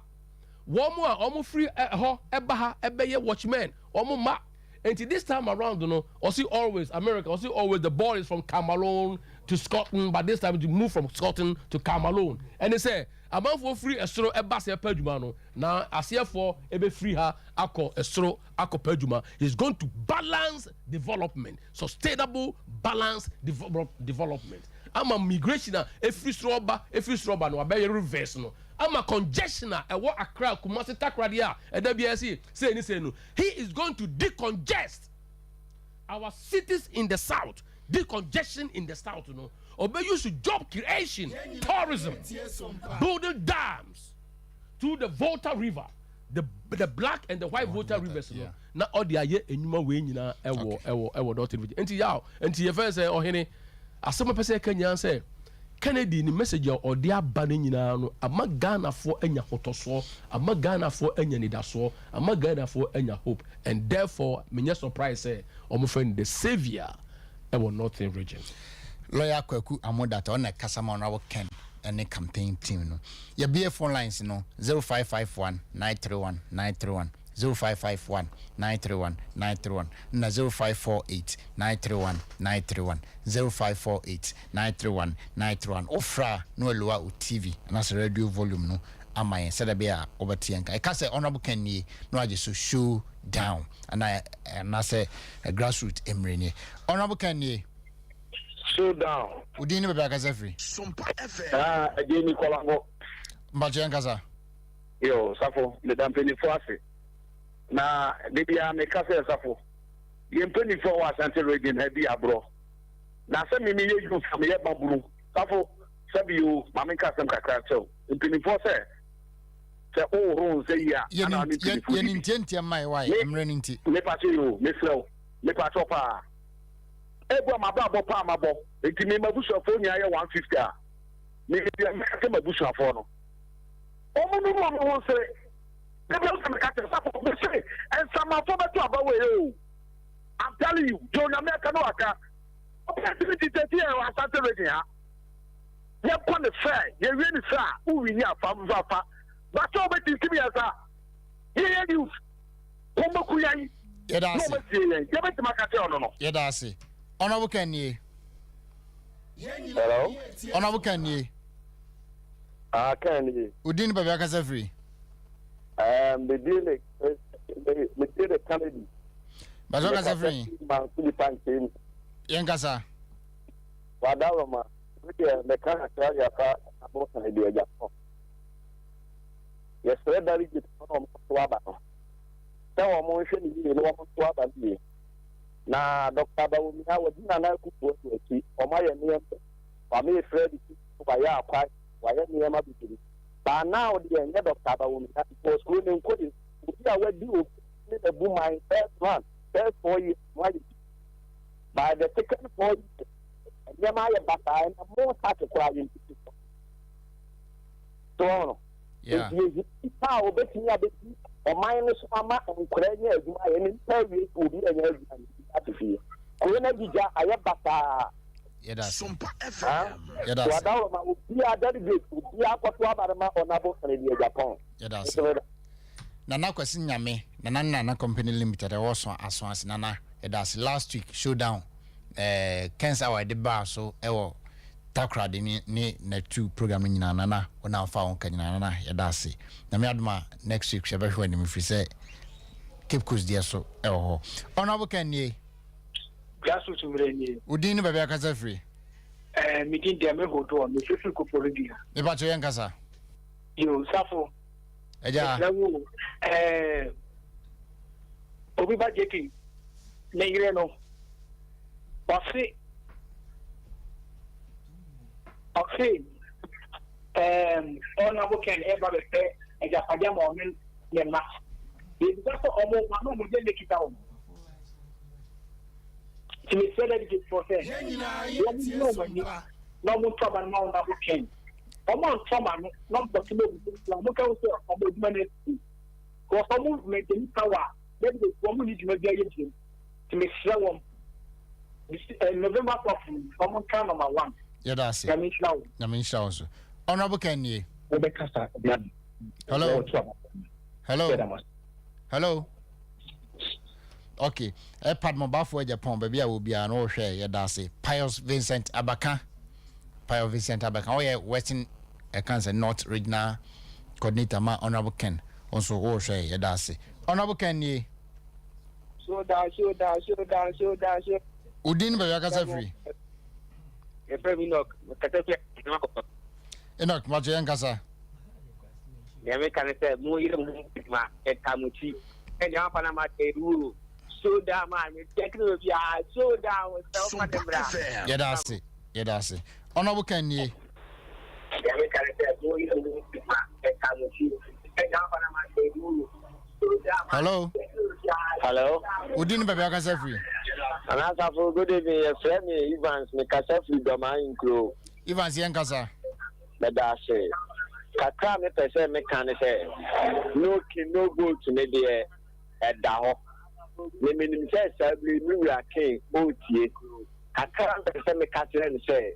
wo mo a o mo free ho e ba ha e be ye watchmen o mo ma until this time around, you know, or see always America, or see always the ball is from Cameroon to Scotland, but this time to move from Scotland to Cameroon. And they say, a man for free a stro a bass a pejumano. Now, as here for a free her, ako a stro, ako pejuma, is going to balance development, sustainable balance development. I'm a migration, a free strawber, no, a better reverse, no. I'm a congestioner, a what a crowd, Kumasi Takradia, and WSC, say no. He is going to decongest our cities in the south, decongestion in the south, you know. Obey you to job creation, tourism, building dams to the Volta River, the black and the white Volta rivers, you know. Now all the aye enyuma we nyina ewo dot region. Enti yaw, enti ye first say ohene asema pese Kenya say Kennedy ni message or dia bane nyina no ama Ghana for enya hotoso ama Ghana for enya nidaso ama Ghana for enya hope and therefore me surprise say omo friend the savior ewo northern region. Lawyer Kwaku Amodata on a Kasama on our Ken and a campaign team. No, your BF phone lines, 0551 931 931 0551 931 931 0548 931 931 0548 931 931 Ofra no lower TV and as a radio volume no amaye said be a overtianka. I can say honorable Kenny no I just show down and I say a grassroot emrene. Honorable Kenny show down. Udini bebe akaza free. SOMPA FM. Again Kolango. Mbaje kaza. Yo, safo le dampeni foase. Na debia me kase safo. Yempeni fo wa Asante region hebi abro. Na se mi ye you from ye baburu. Safo sabi you mama kasem kakra cho. Yempeni fo se o ron se ya. Ye intenti amai why I'm running ti. Me pacho you, me slow. Me pacho pa. Ebo mababo pa mabo enti me mabusuafo nya ye 150 a me bia me ka mabusuafo no omo no mo se me bia se me ka te safo me se en sama fo beto abawe o I'm telling you John America no aka opportunity tete e wa Asante region ha ye pon the fair ye wi ni sa u wi ni afam fafa ba so be ti kimi asa ye you omo kuyan ye da se ye be ti makate ono no ye da se Honorable Kenny. Hello? Honorable Kenny. Kenny. Udin Baba Kasa free. Me did a Kennedy. But what Kasa free? Yankasa. Wadawama. The character yaka about an idea. Yes, red that is on Swaba. Tell motion you know Swaba. Na Dr. Bawumia was in an alcohol to a key, or my name, or me afraid to ya price, why any ever be. But now the end of Dr. Bawumia was running coding. We are well due a boom my first 4 years. By the second 4 years, Yamaya Bata and more such a crying. So, yeah, how betting a bit or minus Mama and Ukraine, and interview will be an SOMPA FM. Nana Kwesi Nyame, Nana Company Limited, also as once Nana, that's last week showdown. Ken's our the bar, so Takra ni na two programming Nana, when I found Kanana, Yadasi. Namadma next week, Shabba, when we say Cape Coast, dear so, Honorable Kenny. Grassroot Urania. Udin Babaka free. Meeting the American to me, Fifi Copolidia. The Bachoyan Casa. You suffer. Obi Bajeti, Negreno, Oxy, Honorable can ever repair and Japajam or the mass. It's just almost one more than the Kitao. To be said that it for say, no more trouble, no double can. Among trauma, not possible, look out for movement. For some movement in power, maybe the woman is mediation to make sure November 4th, common time number 1. Yeah, that's it. Namin Shaws. Honorable Kenny. Hello. Hello. Okay. A part mobile for Japan, baby, I will be an old share. Yeah, that's it. Pius Vincent Abaka. Oh, yeah, Western Cancer North Regional Coordinator, my Honorable Ken. Also, all share. Yeah, that's it. Honorable Ken, ye. So down. Udin Bayaka free. If we knock, Enoch, Majan Casa. The American said, Moira, a Kamuchi, and Yapanama, so down, man, technology, so down with SOMPA. Yeah, that's it. Yeah, that's it. Honorable Ken, ye. The American said, Moira, a Kamuchi, and Yapanama, hello. Hello. Udin Bayaka free. And as for good evening, a friend, Evans, make us a free domain crew. Evans Yankasa. But that's it. Kakra me pese me kan say no king no go to me there at da ho me minim say sabli mi wura king o tie kakra pese me ka kire ni say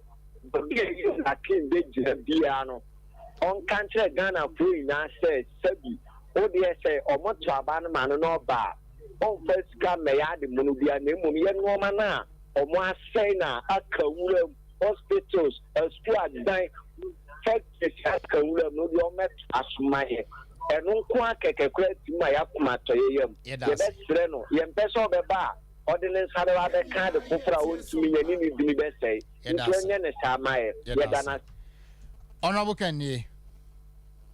bi e na king be jira bia no on kan kire Ghana pro ina say sabi o de say o mo traba no ma no ba on first ka me ya de munu bia na mum ye no ma na o mo asai na aka wura hospitals squad dan no met asmaye enu ko akeke kwati ma yakuma toyeyam ye be sire no ye mpeso be ba ordinance hare wa be kan de kofra wontumi nyani ni bini be sei nyenye ne samaye ye dana honorable Kenny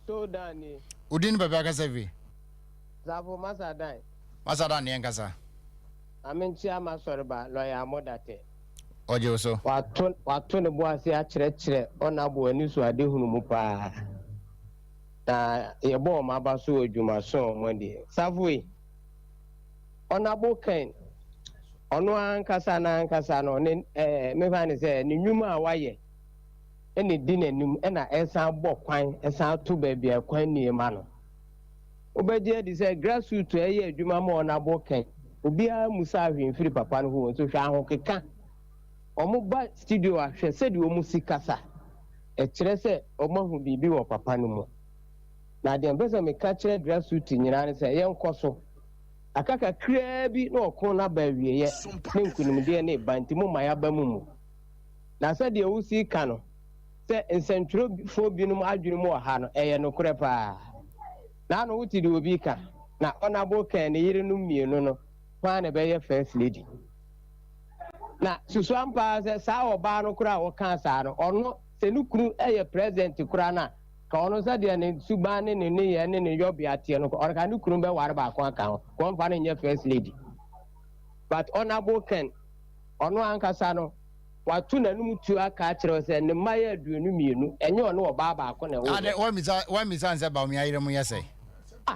so dani udin bebe akasevi zavo masadan ne nkasa amenchi amasorba lawyer modate oje so wato ne bo ase a kyerɛkyerɛ ɔna bo ani so ade hunu mu paa na ye bo ma ba so adwuma so mo de safwe ɔna bo kan ɔno ankasa no ne me fa ne sɛ ne nwuma a waye ɛne di n'anim ɛna ɛsan bɔ kwan ɛsan to baabi a kwan nie ma no obɛgye di sɛ Grassroot ɛyɛ adwuma ma ɔna bo kan obiara musa ahwemfiri papa no ho nso hwɛ aho keka omo ba studio ahwe se de omo sikasa e kire se omo hu bibi wo papa no mu na de mbese me ka kire Grassroot nyina ne se ye nkoso akaka kraa bi na okon na ba wiye ye ne nkunum de ne banti mu maya ba mu na se de wo sika no se nsentro fo bi no adwene mu ha no eye no kure pa na no wuti de obi ka na ona bo kan ne yire no mienu no kwa ne be ye first lady na susuampa se sa oba no kura wo kan sa no ono se nukuru eye president kura na ka ono sa de ne suba ne ye ne yobi atie no ono ka nukuru be ware ba ko aka ho ko mfa ne nye first lady but honorable Ken ono ankasa no watu na num tu aka kire se ne maye aduonu mienu enye ono oba ba ko na wo ade wa mi san se ba mi ayire mu yese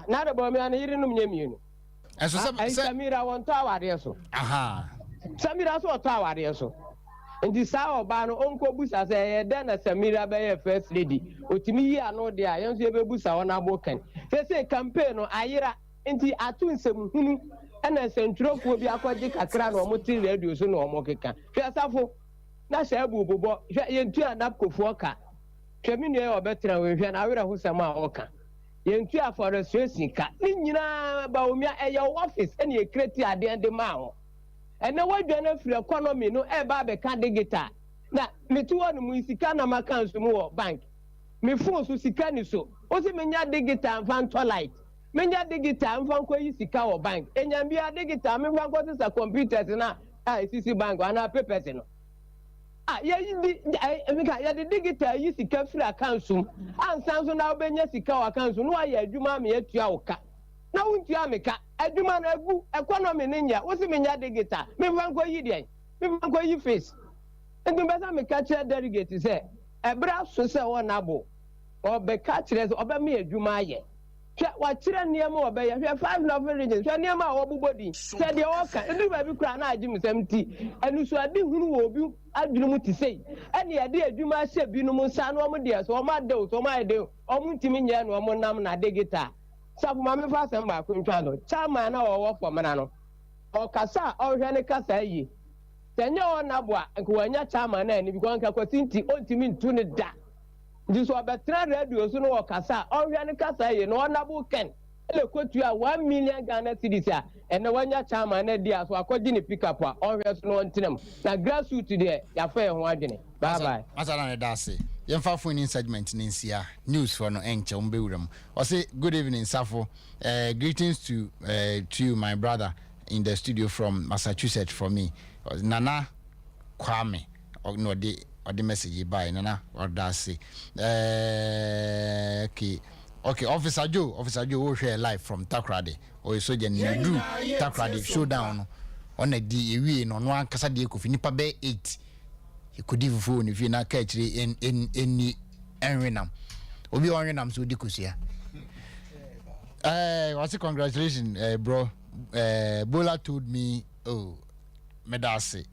na de ba mi ana yire num nye mienu enso se Samira won to aware so aha Samira so to aware so ndi sa oba no onko busa se ye de na Samira be ye first lady otimi yi ano de a yenso ye be busa wona bokan se campaign no ayira nti atu nsem hunu na sentrofo bi akwaje kakra na omo ti radio so na omo keka hwe safo na sha ebu bobo hwe ye ntu adap kofo ka hwe mi ne obetra we hwe na awira hu sama oka yentu afɔrɛsua sika ne nyinaa Bawumia ɛyɛ office ɛne ekreti adeɛ de ma ho ɛna wadwa na firi economy no ɛba abɛka digital na metu wɔ no mu sika na maka nso mu wɔ bank me phone so sika ni so o si menya digital mfa light menya digital mfa nkɔ yi sika wɔ bank enya bia digital me mfa nkɔ sisa computers na sisi bank ana papers no ya the digital yi sika free account sum ansan so na obenya sika wɔ account no ayɛ adwuma me atua wo ka na wontua me ka adwuma na agu economy ne nya wo si menya digital me mfa nkɔ yi deɛ me mfa nkɔ yi face ndu besa me ka kyerɛ delegate sɛ ebra so sɛ wɔ nabo ɔbɛka kyerɛ sɛ ɔbɛme adwuma ayɛ hwɛ wakyerɛ nneɛma ɔbɛyɛ hwɛ 5 level regions hwɛ nneɛma a wɔbobɔ di sɛ deɛ wɔka ndu baabi kura na agye mesɛm ti anusuade hunu wɔ obi adwene mu te sei ɛne yɛde adwuma ahyɛ binom nsa na ɔmo deɛ so ɔmo adew so ɔmo ayɛdew ɔmo ntimi nyɛ no ɔmo nam na digita safo ma mefa asɛm baako ntwa no chairman na wɔwɔ fɔmena no ɔkasa a ɔhwɛ ne kasa yi sɛ nyɛ ɔnabo a nka wɔanya chairman na ani bikɔ nka kwasi nti ɔntimi ntu ne da nti so ɔbɛtena radio so no wɔkasa a ɔhwɛ ne kasa yi na ɔnabo ken ele kotu a 1 million Ghana cedis a ɛna wɔanya chairman na di a so akɔgye ne pickup a ɔhwɛ so no ɔntenam na grassroot deɛ yɛafa yɛ ho adwene bye bye asala ne dase yɛmfa phone in segment ne nsia news for no enche umbewuram ɔse good evening safo greetings to you my brother in the studio from Massachusetts for me Nana Kwame no the message by Nana or Dasi okay Officer Joe will share live from Takrade or so gen do Takrade showdown on a DE on one Casadi could nipa be 8 he could even phone if you not catch in any Enrenam Obi Enrenam so dikusia what's a congratulations bro Bola told me medase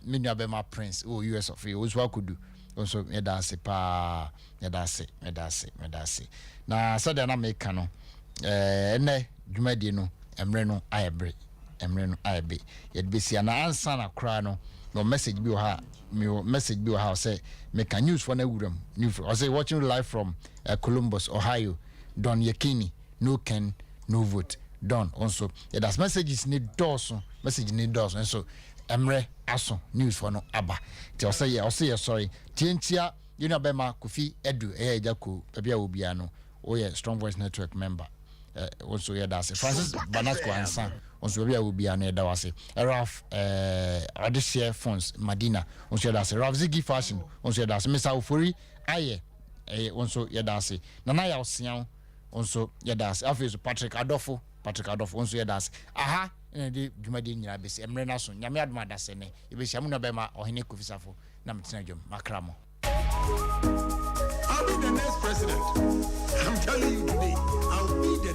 me nua be my prince US of you was what could do also medase pa medase na sada na make no ene dwumadi no emre no ayebre yet be see na answer na kra no message bi ha say make a news for na wuram news I say watching live from Columbus Ohio Don Yakini no Ken no vote done also that's messages need doors and so emre aso news for no aba ti say sorry tientia you know bema Kofi Edu ejako bia obia no strong voice network member also that's Francis Banasco ansa also bia obia no da wase Ralph Odishare Phones Madina also that's Ralph Ziggy Fashion also that's Mr. Ofori aye also that's Nana ya osian also that's after Patrick Adolfo onso that's aha ene dwumade nyina besi emre na so nyame adoma da se ne ebesi amu na be ma ohene kofisafo na metena dwom makramo I'll be the next president. I'm telling you today, I'll be the